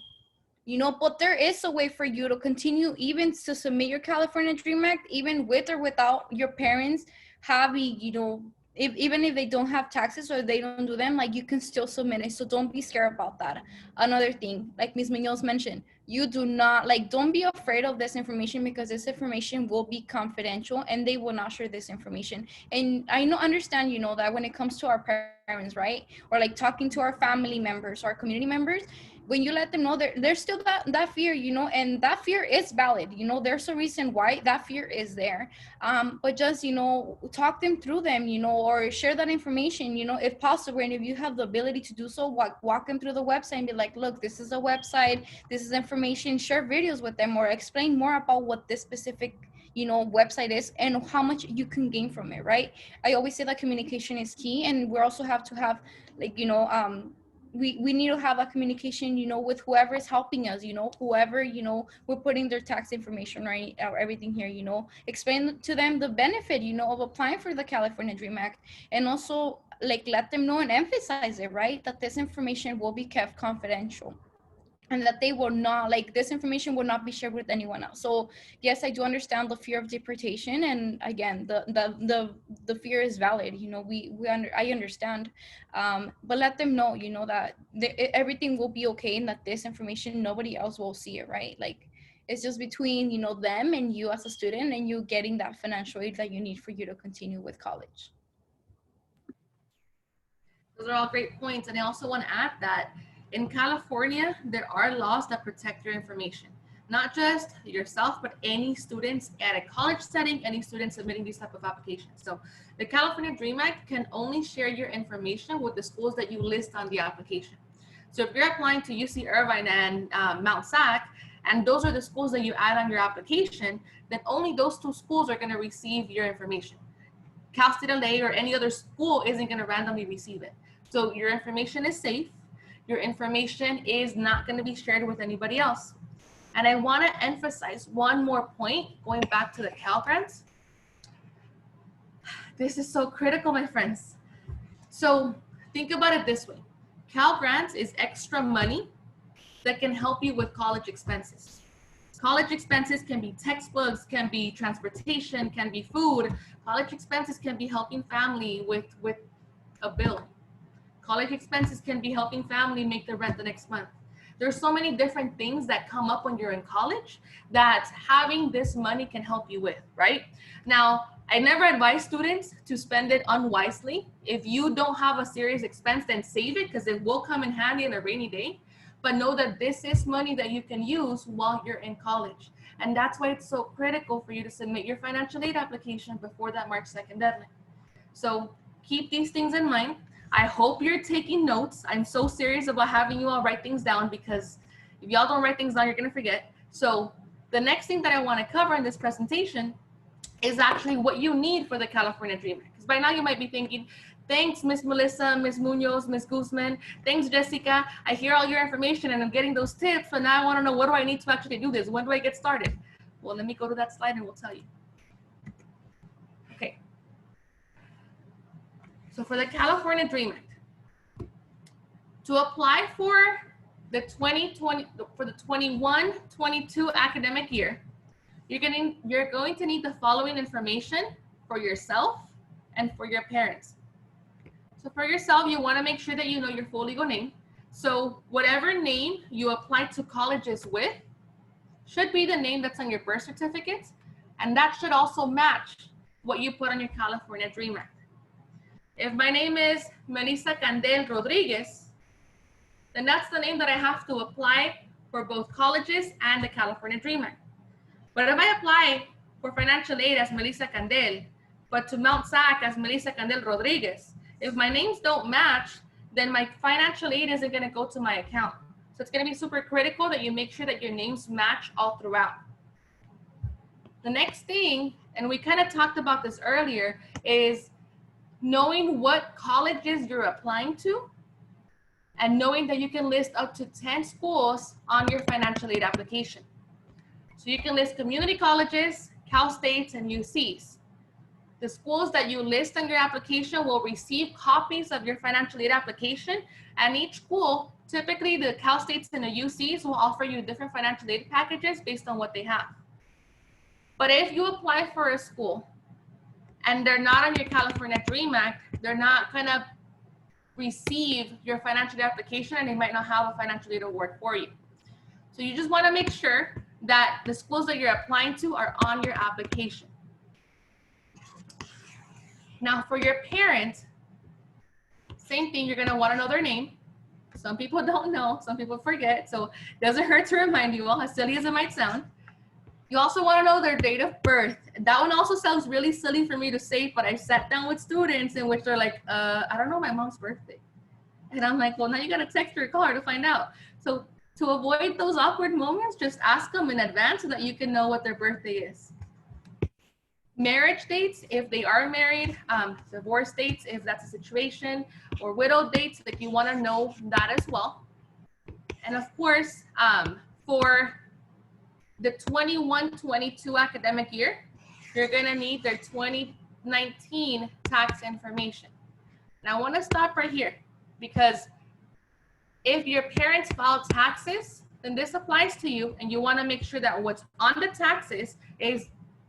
you know, but there is a way for you to continue even to submit your California Dream Act, even with or without your parents having, you know, even if they don't have taxes or they don't do them, like you can still submit it. So don't be scared about that. Another thing, like Ms. Munoz mentioned, you do not, like, don't be afraid of this information because this information will be confidential and they will not share this information. And I understand, you know, that when it comes to our parents, right? Or like talking to our family members, our community members, when you let them know there's still that fear, you know, and that fear is valid, you know, there's a reason why that fear is there. But just, you know, talk them through them, you know, or share that information, you know, if possible. And if you have the ability to do so, walk them through the website and be like, look, this is a website, this is information, share videos with them or explain more about what this specific, you know, website is and how much you can gain from it, right? I always say that communication is key, and we also have to have, like, you know, we need to have a communication, you know, with whoever is helping us, you know, whoever, you know, we're putting their tax information, right, or everything here, you know, explain to them the benefit, you know, of applying for the California Dream Act, and also like let them know and emphasize it, right, that this information will be kept confidential and that they will not, like, this information will not be shared with anyone else. So yes, I do understand the fear of deportation, and again, the fear is valid, you know, I understand, but let them know, you know, that everything will be okay and that this information, nobody else will see it, right? Like, it's just between, you know, them and you as a student, and you getting that financial aid that you need for you to continue with college. Those are all great points. And I also want to add that in California, there are laws that protect your information. Not just yourself, but any students at a college setting, any students submitting these type of applications. So the California Dream Act can only share your information with the schools that you list on the application. So if you're applying to UC Irvine and Mount SAC, and those are the schools that you add on your application, then only those two schools are going to receive your information. Cal State LA or any other school isn't going to randomly receive it. So your information is safe. Your information is not going to be shared with anybody else. And I want to emphasize one more point, going back to the Cal Grants. This is so critical, my friends. So think about it this way. Cal Grants is extra money that can help you with college expenses. College expenses can be textbooks, can be transportation, can be food. College expenses can be helping family with a bill. College expenses can be helping family make the rent the next month. There's so many different things that come up when you're in college that having this money can help you with, right? Now, I never advise students to spend it unwisely. If you don't have a serious expense, then save it because it will come in handy on a rainy day. But know that this is money that you can use while you're in college. And that's why it's so critical for you to submit your financial aid application before that March 2nd deadline. So keep these things in mind. I hope you're taking notes. I'm so serious about having you all write things down because if y'all don't write things down, you're gonna forget. So the next thing that I wanna cover in this presentation is actually what you need for the California Dream Act. Because by now you might be thinking, thanks, Miss Melissa, Miss Munoz, Miss Guzman. Thanks, Jessica. I hear all your information and I'm getting those tips. So now I wanna know, what do I need to actually do this? When do I get started? Well, let me go to that slide and we'll tell you. Okay. So for the California Dream Act, to apply for the 21-22 academic year, you're going to need the following information for yourself and for your parents. So for yourself, you want to make sure that you know your full legal name. So whatever name you apply to colleges with should be the name that's on your birth certificate, and that should also match what you put on your California Dream Act. If my name is Melissa Candel Rodriguez, then that's the name that I have to apply for both colleges and the California Dream Act. But if I apply for financial aid as Melissa Candel, but to Mount SAC as Melissa Candel Rodriguez, if my names don't match, then my financial aid isn't gonna go to my account. So it's gonna be super critical that you make sure that your names match all throughout. The next thing, and we kind of talked about this earlier, is knowing what colleges you're applying to and knowing that you can list up to 10 schools on your financial aid application. So you can list community colleges, Cal States, and UCs. The schools that you list on your application will receive copies of your financial aid application, and each school, typically the Cal States and the UCs, will offer you different financial aid packages based on what they have. But if you apply for a school and they're not on your California Dream Act, they're not gonna receive your financial aid application and they might not have a financial aid award for you. So you just wanna make sure that the schools that you're applying to are on your application. Now for your parents, same thing, you're gonna wanna know their name. Some people don't know, some people forget, so it doesn't hurt to remind you all, as silly as it might sound. You also wanna know their date of birth. That one also sounds really silly for me to say, but I sat down with students in which they're like, I don't know my mom's birthday. And I'm like, well, now you gotta text her or call her to find out. So to avoid those awkward moments, just ask them in advance so that you can know what their birthday is. Marriage dates, if they are married, divorce dates, if that's a situation, or widow dates, like you wanna know that as well. And of course, for the 21-22 academic year, you're gonna need their 2019 tax information. Now I wanna stop right here because if your parents file taxes, then this applies to you and you wanna make sure that what's on the taxes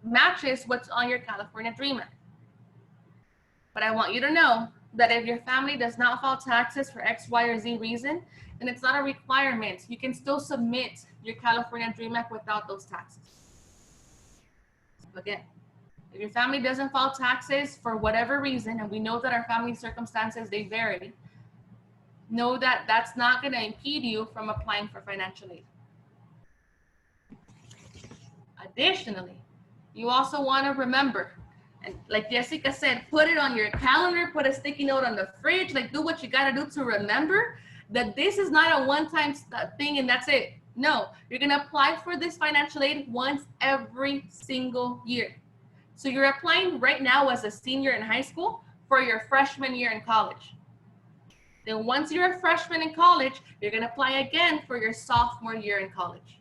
matches what's on your California Dream Act. But I want you to know that if your family does not file taxes for X, Y, or Z reason, then it's not a requirement. You can still submit your California Dream Act without those taxes. Again, if your family doesn't file taxes for whatever reason, and we know that our family circumstances, they vary, know that that's not gonna impede you from applying for financial aid. Additionally, you also want to remember, and like Jessica said, put it on your calendar, put a sticky note on the fridge, like do what you got to do to remember that this is not a one-time thing and that's it. No, you're going to apply for this financial aid once every single year. So you're applying right now as a senior in high school for your freshman year in college. Then once you're a freshman in college, you're going to apply again for your sophomore year in college.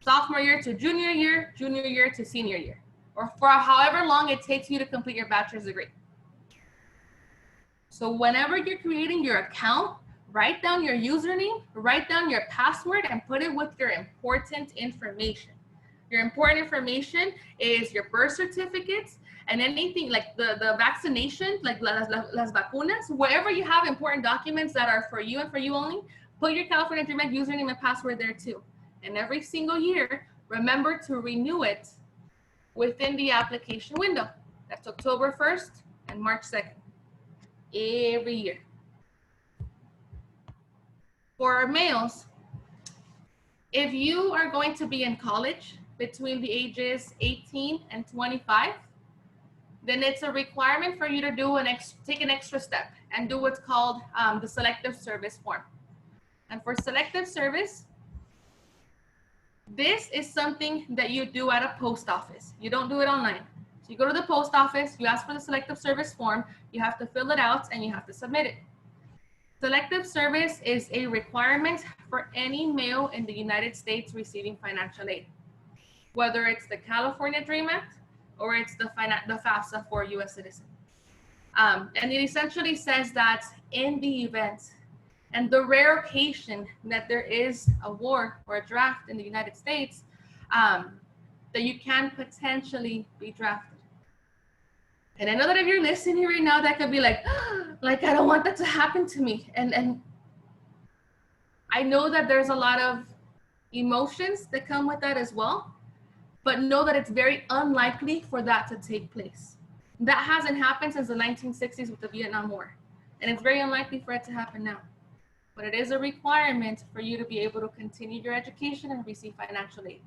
Sophomore year to junior year to senior year, or for however long it takes you to complete your bachelor's degree. So whenever you're creating your account, write down your username, write down your password, and put it with your important information. Your important information is your birth certificates and anything like the vaccination, like las vacunas, wherever you have important documents that are for you and for you only, put your California Dream Act username and password there too. And every single year, remember to renew it within the application window. That's October 1st and March 2nd, every year. For our males, if you are going to be in college between the ages 18 and 25, then it's a requirement for you to do take an extra step and do what's called the selective service form. And for selective service, this is something that you do at a post office. You don't do it online. So you go to the post office, you ask for the selective service form, you have to fill it out, and you have to submit it. Selective service is a requirement for any male in the United States receiving financial aid, whether it's the California Dream Act or it's the FAFSA for U.S. citizen. And it essentially says that in the event and the rare occasion that there is a war or a draft in the United States, that you can potentially be drafted. And I know that if you're listening right now, that could be like I don't want that to happen to me. And I know that there's a lot of emotions that come with that as well, but know that it's very unlikely for that to take place. That hasn't happened since the 1960s with the Vietnam War. And it's very unlikely for it to happen now. But it is a requirement for you to be able to continue your education and receive financial aid.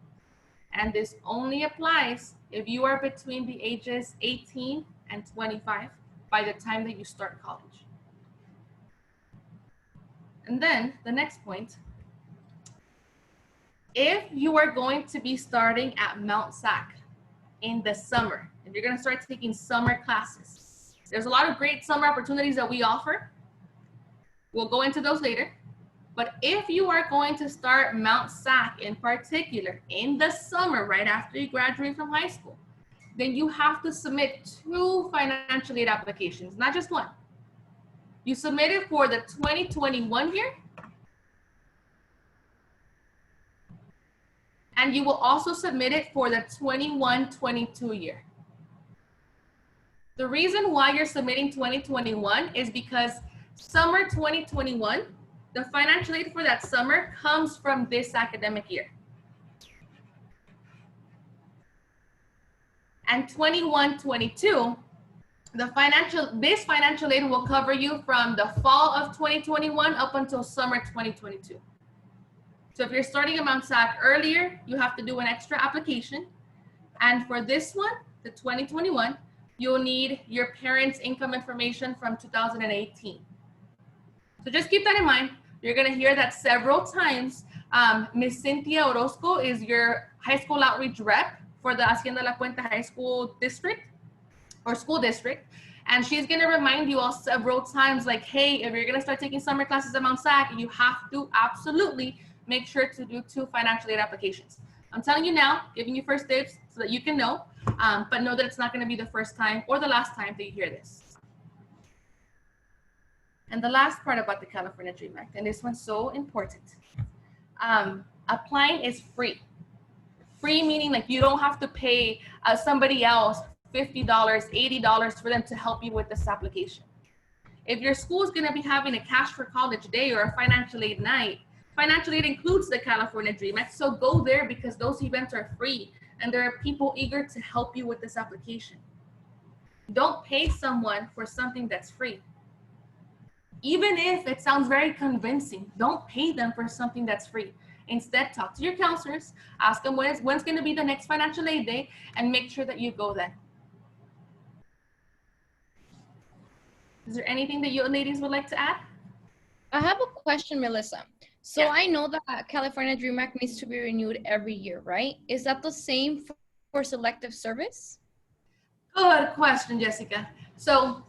And this only applies if you are between the ages 18 and 25 by the time that you start college. And then the next point, if you are going to be starting at Mount SAC in the summer, if you're going to start taking summer classes, there's a lot of great summer opportunities that we offer. We'll go into those later. But if you are going to start Mount SAC in particular in the summer, right after you graduate from high school, then you have to submit 2 financial aid applications, not just one. You submit it for the 2021 year, and you will also submit it for the 21-22 year. The reason why you're submitting 2021 is because summer 2021, the financial aid for that summer comes from this academic year. And 21-22, this financial aid will cover you from the fall of 2021 up until summer 2022. So if you're starting at Mount SAC earlier, you have to do an extra application. And for this one, the 2021, you'll need your parents' income information from 2018. So just keep that in mind. You're going to hear that several times. Ms. Cynthia Orozco is your high school outreach rep for the Hacienda La Puente High School District or School District. And she's going to remind you all several times like, hey, if you're going to start taking summer classes at Mount SAC, you have to absolutely make sure to do 2 financial aid applications. I'm telling you now, giving you first dibs so that you can know, but know that it's not going to be the first time or the last time that you hear this. And the last part about the California Dream Act, and this one's so important. Applying is free. Free meaning like you don't have to pay somebody else $50, $80 for them to help you with this application. If your school is going to be having a Cash for College day or a financial aid night, financial aid includes the California Dream Act, so go there because those events are free and there are people eager to help you with this application. Don't pay someone for something that's free. Even if it sounds very convincing, don't pay them for something that's free. Instead, talk to your counselors, ask them when's going to be the next financial aid day, and make sure that you go then. Is there anything that you ladies would like to add? I have a question, Melissa. So Yeah. I know that California Dream Act needs to be renewed every year, right? Is that the same for selective service? Good question, Jessica. So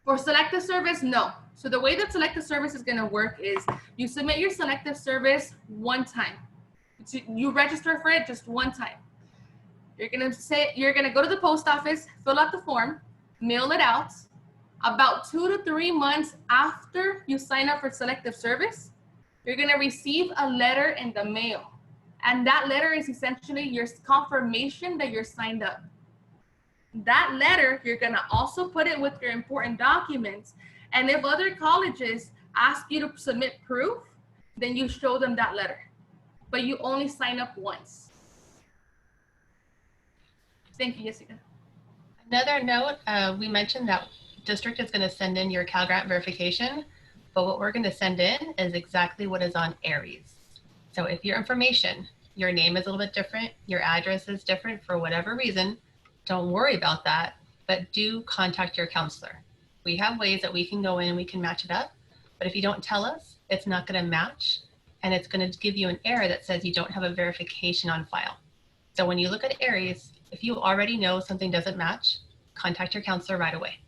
for selective service, no. So the way that selective service is going to work is you submit your selective service one time. You register for it just one time. You're going to go to the post office, fill out the form, mail it out. About 2 to 3 months after you sign up for selective service, you're going to receive a letter in the mail. And that letter is essentially your confirmation that you're signed up. That letter, you're going to also put it with your important documents. And if other colleges ask you to submit proof, then you show them that letter. But you only sign up once. Thank you, Jessica. Another note, we mentioned that district is going to send in your Cal Grant verification, but what we're going to send in is exactly what is on Aries. So if your information, your name is a little bit different, your address is different for whatever reason, don't worry about that, but do contact your counselor. We have ways that we can go in and we can match it up, but if you don't tell us, it's not going to match, and it's going to give you an error that says you don't have a verification on file. So when you look at Aries, if you already know something doesn't match, contact your counselor right away.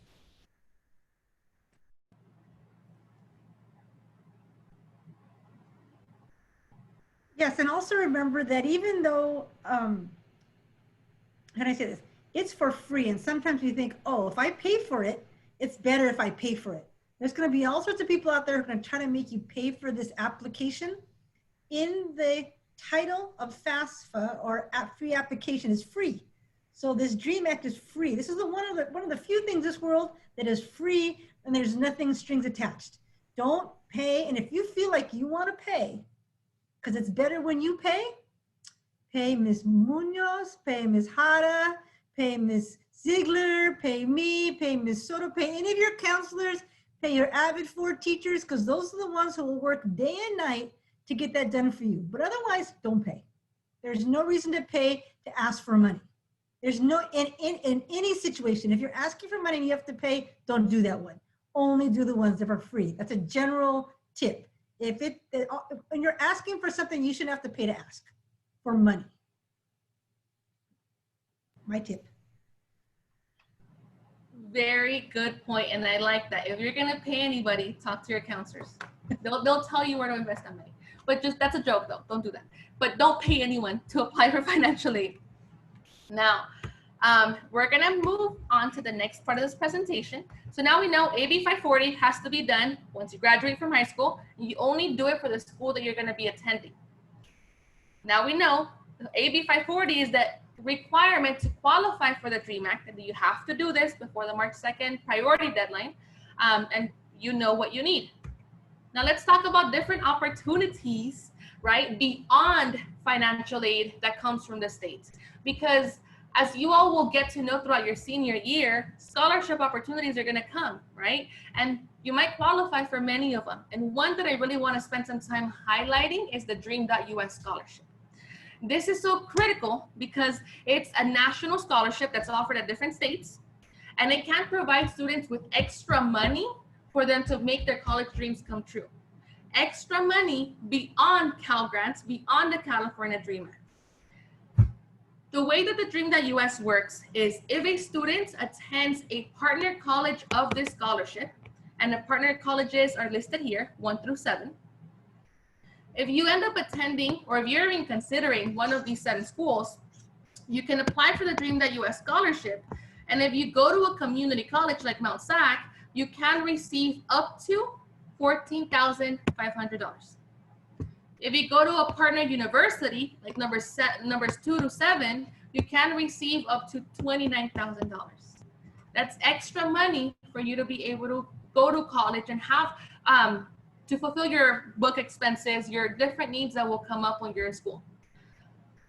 Yes, and also remember that even though, how do I say this? It's for free. And sometimes we think, oh, if I pay for it, it's better if I pay for it. There's going to be all sorts of people out there who are going to try to make you pay for this application. In the title of FAFSA or free application is free. So this DREAM Act is free. This is one of the few things in this world that is free and there's nothing strings attached. Don't pay. And if you feel like you want to pay, because it's better when you pay Ms. Munoz, pay Ms. Hara, pay Ms. Ziegler, pay me, pay Ms. Soto, pay any of your counselors, pay your Avid 4 teachers, because those are the ones who will work day and night to get that done for you. But otherwise, don't pay. There's no reason to pay to ask for money. There's no, in any situation, if you're asking for money and you have to pay, don't do that one. Only do the ones that are free. That's a general tip. When you're asking for something, you shouldn't have to pay to ask for money. My tip. Very good point, and I like that. If you're gonna pay anybody, talk to your counselors. They'll tell you where to invest that money. But that's a joke though, don't do that. But don't pay anyone to apply for financial aid. Now, we're gonna move on to the next part of this presentation. So now we know AB 540 has to be done once you graduate from high school. You only do it for the school that you're gonna be attending. Now we know AB 540 is the requirement to qualify for the DREAM Act, and you have to do this before the March 2nd priority deadline, and you know what you need. Now let's talk about different opportunities, right, beyond financial aid that comes from the state. Because as you all will get to know throughout your senior year, scholarship opportunities are gonna come, right? And you might qualify for many of them. And one that I really wanna spend some time highlighting is the Dream.US scholarship. This is so critical because it's a national scholarship that's offered at different states, and it can provide students with extra money for them to make their college dreams come true. Extra money beyond Cal Grants, beyond the California Dream Act. The way that the Dream.US works is if a student attends a partner college of this scholarship, and the partner colleges are listed here, 1 through 7. If you end up attending, or if you're even considering one of these 7 schools, you can apply for the Dream.US scholarship. And if you go to a community college like Mount SAC, you can receive up to $14,500. If you go to a partner university, like numbers 2 to 7, you can receive up to $29,000. That's extra money for you to be able to go to college and have, to fulfill your book expenses, your different needs that will come up when you're in school.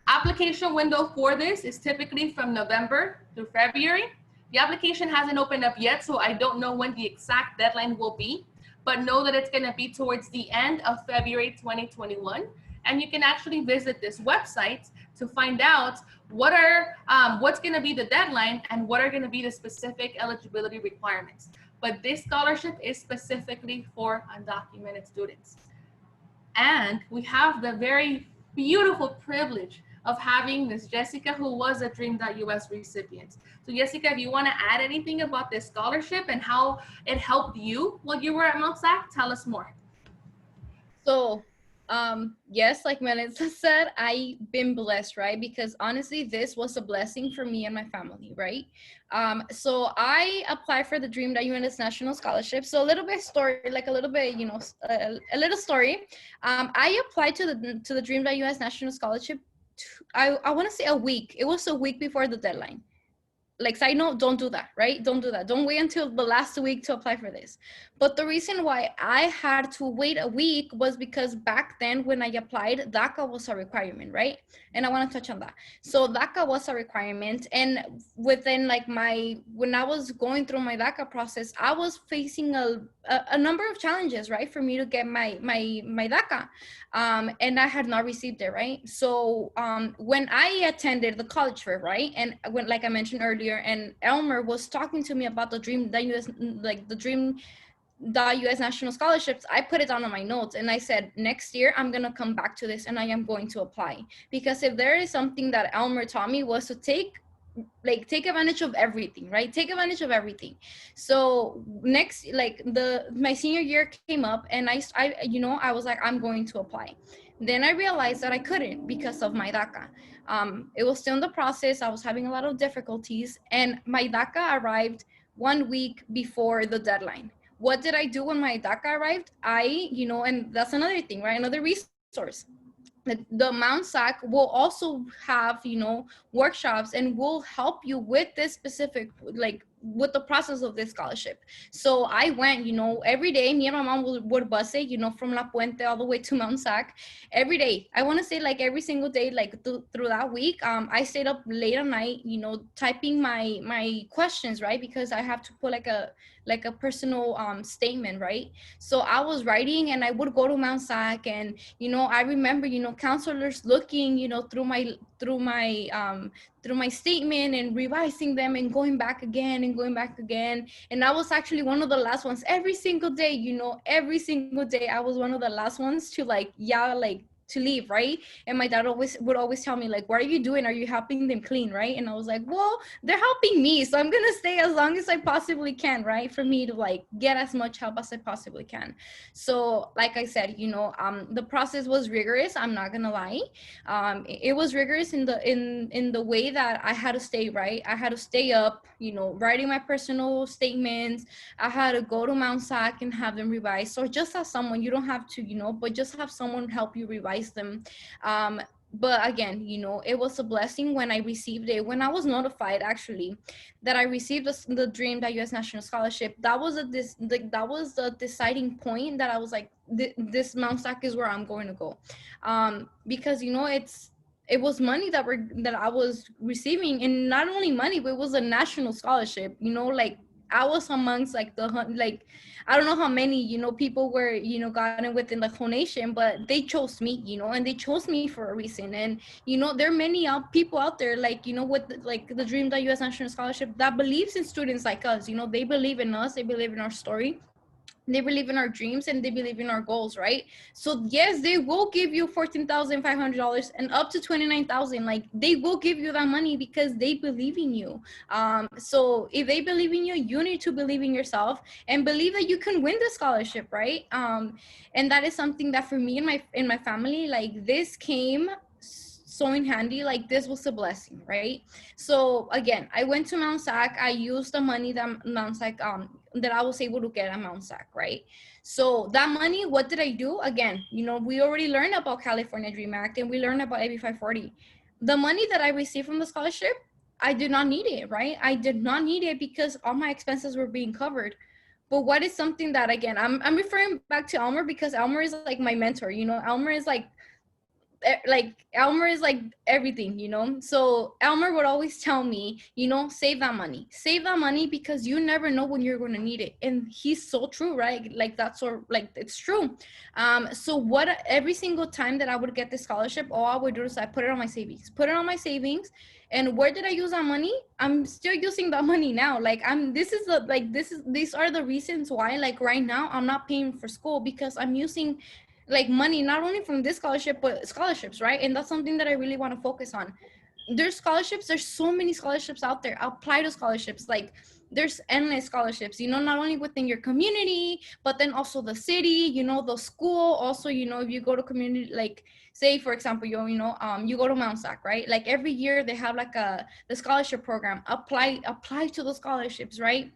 Application window for this is typically from November through February. The application hasn't opened up yet, so I don't know when the exact deadline will be, but know that it's gonna be towards the end of February 2021. And you can actually visit this website to find out what's going to be the deadline and what are going to be the specific eligibility requirements. But this scholarship is specifically for undocumented students. And we have the very beautiful privilege of having Miss Jessica, who was a Dream.us recipient. So Jessica, if you want to add anything about this scholarship and how it helped you while you were at Mount SAC, tell us more. So, yes, like Melissa said, I've been blessed, right? Because honestly, this was a blessing for me and my family, right? So I applied for the Dream.us National Scholarship. So a little bit story, like a little bit, a little story. I applied to the Dream.us National Scholarship. I want to say a week. It was a week before the deadline. Like, side note, don't do that, right? Don't do that. Don't wait until the last week to apply for this. But the reason why I had to wait a week was because back then when I applied, DACA was a requirement, right? And I want to touch on that. So DACA was a requirement. And within like when I was going through my DACA process, I was facing a number of challenges, right? For me to get my DACA. And I had not received it, right? So when I attended the college fair, right? And when, like I mentioned earlier, and Elmer was talking to me about the Dream.us National Scholarships, I put it down on my notes and I said, next year I'm gonna come back to this and I am going to apply. Because if there is something that Elmer taught me was to take advantage of everything, right? Take advantage of everything. So next, like my senior year came up and I was like, I'm going to apply. Then I realized that I couldn't because of my DACA. It was still in the process. I was having a lot of difficulties and my DACA arrived 1 week before the deadline. What did I do when my DACA arrived? And that's another thing, right? Another resource. The Mount SAC will also have, workshops and will help you with this specific, like with the process of this scholarship. So I went, every day, me and my mom would bus it, from La Puente all the way to Mount SAC every day. I want to say like every single day, like through that week, I stayed up late at night, typing my questions, right? Because I have to put like a personal statement, right? So I was writing and I would go to Mount SAC and, I remember, counselors looking, through my statement and revising them and going back again. And I was actually one of the last ones every single day, every single day I was one of the last ones to to leave, right? And my dad would always tell me like, what are you doing? Are you helping them clean, right? And I was like, well, they're helping me, so I'm gonna stay as long as I possibly can, right? For me to like get as much help as I possibly can. So like I said, the process was rigorous. I'm not gonna lie. It was rigorous in the way that I had to stay, right? I had to stay up, writing my personal statements. I had to go to Mount SAC and have them revised. So just as someone, you don't have to, but just have someone help you revise them. But again, it was a blessing when I received it. When I was notified actually that I received the Dream.us National Scholarship, that was the deciding point that I was like, this Mount SAC is where I'm going to go, because it was money that I was receiving, and not only money, but it was a national scholarship. Like I was amongst like I don't know how many people were gotten within the donation, but they chose me, and they chose me for a reason. And there are many people out there like with the Dream.us National Scholarship that believes in students like us. They believe in us, they believe in our story, they believe in our dreams, and they believe in our goals, right? So yes, they will give you $14,500 and up to $29,000. Like they will give you that money because they believe in you. So if they believe in you, you need to believe in yourself and believe that you can win the scholarship, right? And that is something that for me and my family, like this came so in handy. Like this was a blessing, right? So again, I went to Mount SAC. I used the money that Mount SAC that I was able to get at Mount SAC, right? So that money, what did I do? Again, we already learned about California Dream Act and we learned about AB 540. The money that I received from the scholarship, I did not need it, right? I did not need it because all my expenses were being covered. But what is something that, again, I'm referring back to Elmer because Elmer is like my mentor. Elmer is like like Elmer is like everything, you know. So Elmer would always tell me, you know, save that money because you never know when you're going to need it. And he's so true, right? Like that's so like it's true. So what every single time that I would get the scholarship, all I would do is I put it on my savings. And where did I use that money? I'm still using that money now. Like these are the reasons why, like right now I'm not paying for school, because I'm using like money not only from this scholarship but scholarships, right? And that's something that I really want to focus on. There's scholarships, there's so many scholarships out there. Apply to scholarships. Like there's endless scholarships, you know, not only within your community but then also the city, you know, the school. Also, you know, if you go to community, like say for example, you go to Mount Sac, right? Like every year they have like the scholarship program. Apply to the scholarships, right?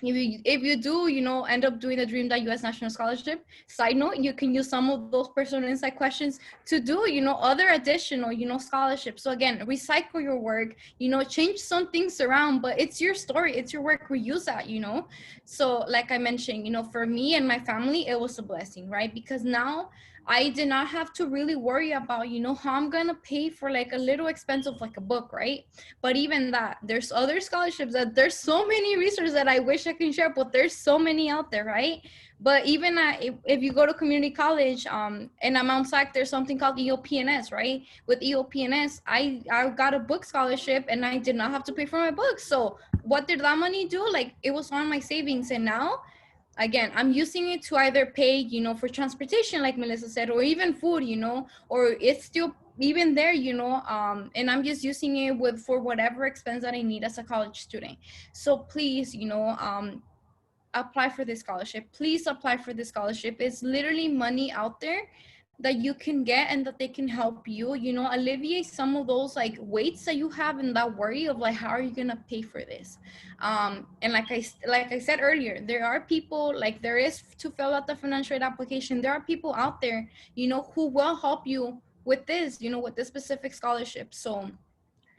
If you do, you know, end up doing the Dream.us National Scholarship, side note, you can use some of those personal insight questions to do, you know, other additional, you know, scholarships. So again, recycle your work, you know, change some things around, but it's your story, it's your work, reuse that, you know. So like I mentioned, you know, for me and my family, it was a blessing, right? Because now I did not have to really worry about, you know, how I'm gonna pay for like a little expensive like a book, right? But even that, there's other scholarships, that there's so many resources that I wish I can share, but there's so many out there, right? But even if you go to community college, and at Mount Sac, there's something called EOPNS, right? With EOPNS, I got a book scholarship and I did not have to pay for my books. So what did that money do? Like it was on my savings, and now again, I'm using it to either pay, you know, for transportation, like Melissa said, or even food, you know, or it's still even there, you know, and I'm just using it for whatever expense that I need as a college student. So please, you know, apply for this scholarship. Please apply for this scholarship. It's literally money out there that you can get and that they can help you, you know, alleviate some of those like weights that you have and that worry of like, how are you gonna pay for this? And like I said earlier, there are people, like there is to fill out the financial aid application, there are people out there, you know, who will help you with this, you know, with this specific scholarship. So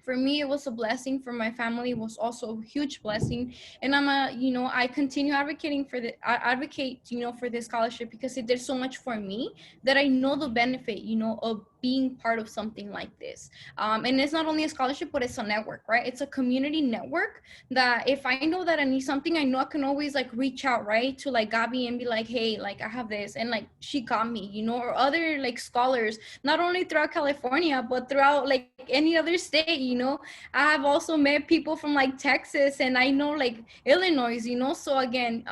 for me, it was a blessing. For my family, it was also a huge blessing. And you know, I continue advocating for I advocate, you know, for this scholarship because it did so much for me that I know the benefit, you know, of being part of something like this. And it's not only a scholarship, but it's a network, right? It's a community network that if I know that I need something, I know I can always like reach out, right, to like Gabby and be like, hey, like I have this, and like she got me, you know, or other like scholars, not only throughout California, but throughout like any other state, you know. I have also met people from like Texas, and I know like Illinois, you know. So again,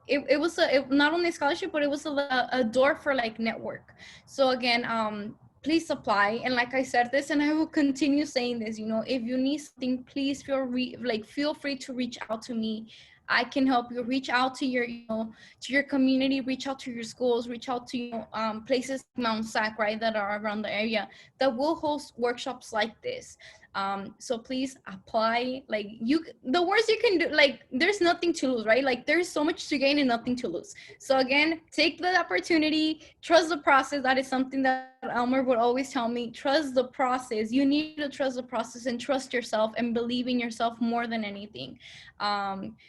it was not only a scholarship, but it was a door for like network. So again, please apply. And like I said this, and I will continue saying this, you know, if you need something, please feel free to reach out to me. I can help you. Reach out to your, you know, to your community, reach out to your schools, reach out to, you know, places like Mount Sac, right, that are around the area that will host workshops like this. So please apply. Like the worst you can do, like there's nothing to lose, right? Like there's so much to gain and nothing to lose. So again, take the opportunity, trust the process. That is something that Elmer would always tell me. Trust the process. You need to trust the process and trust yourself and believe in yourself more than anything.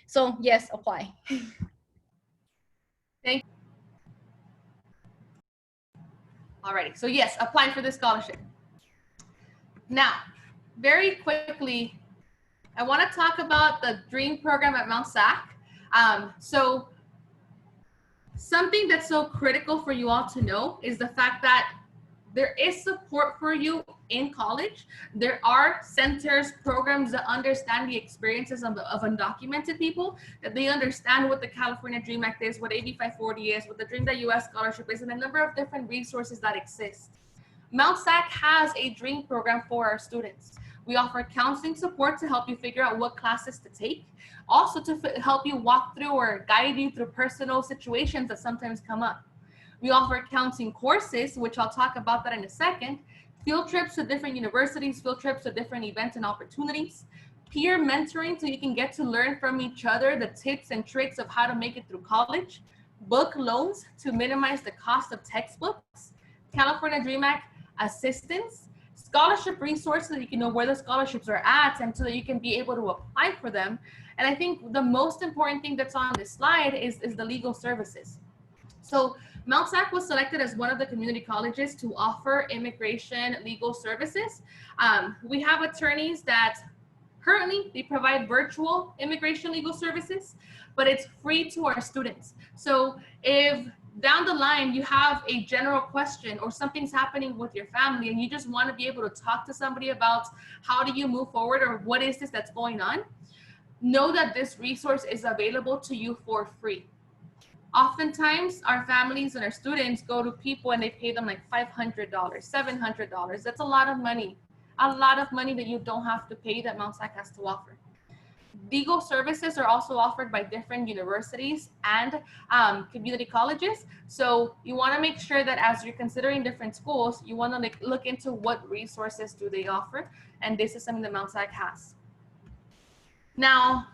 So yes, apply. Thank you. Alrighty, so yes, applying for this scholarship. Now, very quickly, I want to talk about the DREAM program at Mount Sac. So something that's so critical for you all to know is the fact that there is support for you in college. There are centers, programs that understand the experiences of undocumented people, that they understand what the California DREAM Act is, what AB 540 is, what the Dream.us scholarship is, and a number of different resources that exist. Mount Sac has a DREAM program for our students. We offer counseling support to help you figure out what classes to take, also to help you walk through or guide you through personal situations that sometimes come up. We offer counseling courses, which I'll talk about that in a second, field trips to different universities, field trips to different events and opportunities, peer mentoring so you can get to learn from each other the tips and tricks of how to make it through college, book loans to minimize the cost of textbooks, California DREAM Act assistance, scholarship resources so that you can know where the scholarships are at and so that you can be able to apply for them. And I think the most important thing that's on this slide is the legal services. So Mount SAC was selected as one of the community colleges to offer immigration legal services. We have attorneys that currently they provide virtual immigration legal services, but it's free to our students. So if down the line you have a general question or something's happening with your family and you just want to be able to talk to somebody about how do you move forward or what is this that's going on, know that this resource is available to you for free. Oftentimes our families and our students go to people and they pay them like $500, $700. That's a lot of money that you don't have to pay that Mount SAC has to offer. Legal services are also offered by different universities and community colleges. So you want to make sure that as you're considering different schools, you want to look into what resources do they offer. And this is something that Mount SAC has. Now,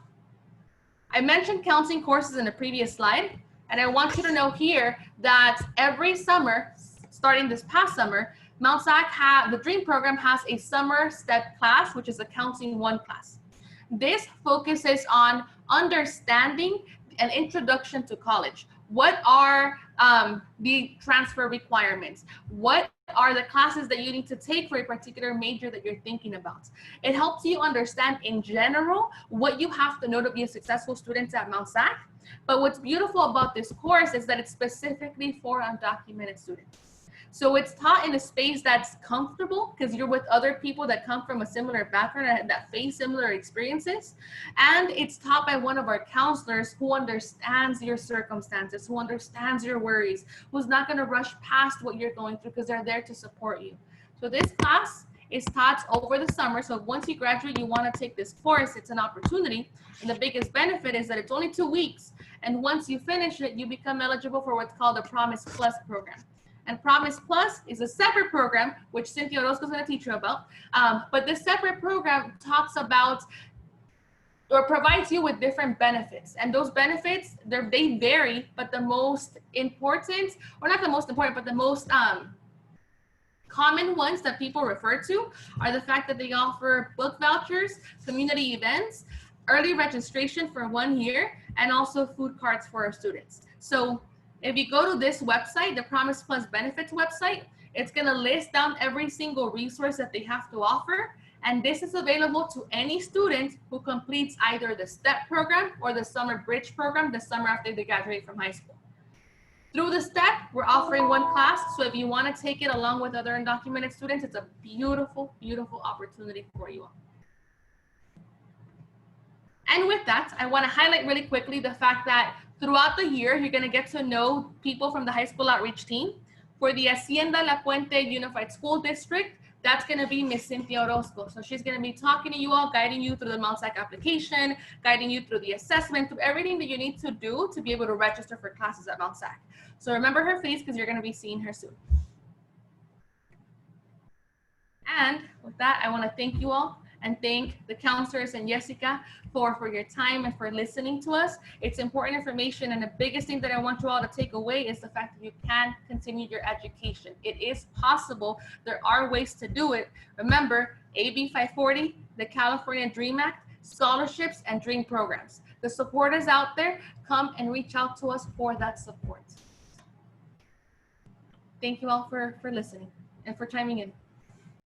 I mentioned counseling courses in the previous slide. And I want you to know here that every summer, starting this past summer, Mount SAC, the DREAM program has a summer STEP class, which is a Counseling 1 class. This focuses on understanding an introduction to college. What are the transfer requirements? What are the classes that you need to take for a particular major that you're thinking about? It helps you understand in general what you have to know to be a successful student at Mount SAC. But what's beautiful about this course is that it's specifically for undocumented students. So it's taught in a space that's comfortable because you're with other people that come from a similar background and that face similar experiences. And it's taught by one of our counselors who understands your circumstances, who understands your worries, who's not going to rush past what you're going through because they're there to support you. So this class is taught over the summer. So once you graduate, you want to take this course, it's an opportunity. And the biggest benefit is that it's only 2 weeks. And once you finish it, you become eligible for what's called the Promise Plus program. And Promise Plus is a separate program, which Cynthia Orozco is going to teach you about. But this separate program talks about or provides you with different benefits. And those benefits, they vary, but the most important, or not the most important, but the most common ones that people refer to are the fact that they offer book vouchers, community events, early registration for 1 year, and also food cards for our students. So if you go to this website, the Promise Plus Benefits website, it's going to list down every single resource that they have to offer. And this is available to any student who completes either the STEP program or the Summer Bridge program the summer after they graduate from high school. Through the STEP, we're offering 1 class. So if you want to take it along with other undocumented students, it's a beautiful, beautiful opportunity for you all. And with that, I want to highlight really quickly the fact that throughout the year, you're going to get to know people from the high school outreach team. For the Hacienda La Puente Unified School District, that's going to be Miss Cynthia Orozco. So she's going to be talking to you all, guiding you through the Mount SAC application, guiding you through the assessment, through everything that you need to do to be able to register for classes at Mount SAC. So remember her face because you're going to be seeing her soon. And with that, I want to thank you all and thank the counselors and Jessica for your time and for listening to us. It's important information, and the biggest thing that I want you all to take away is the fact that you can continue your education. It is possible. There are ways to do it. Remember, AB 540, the California DREAM Act, scholarships and DREAM programs. The support is out there. Come and reach out to us for that support. Thank you all for listening and for chiming in.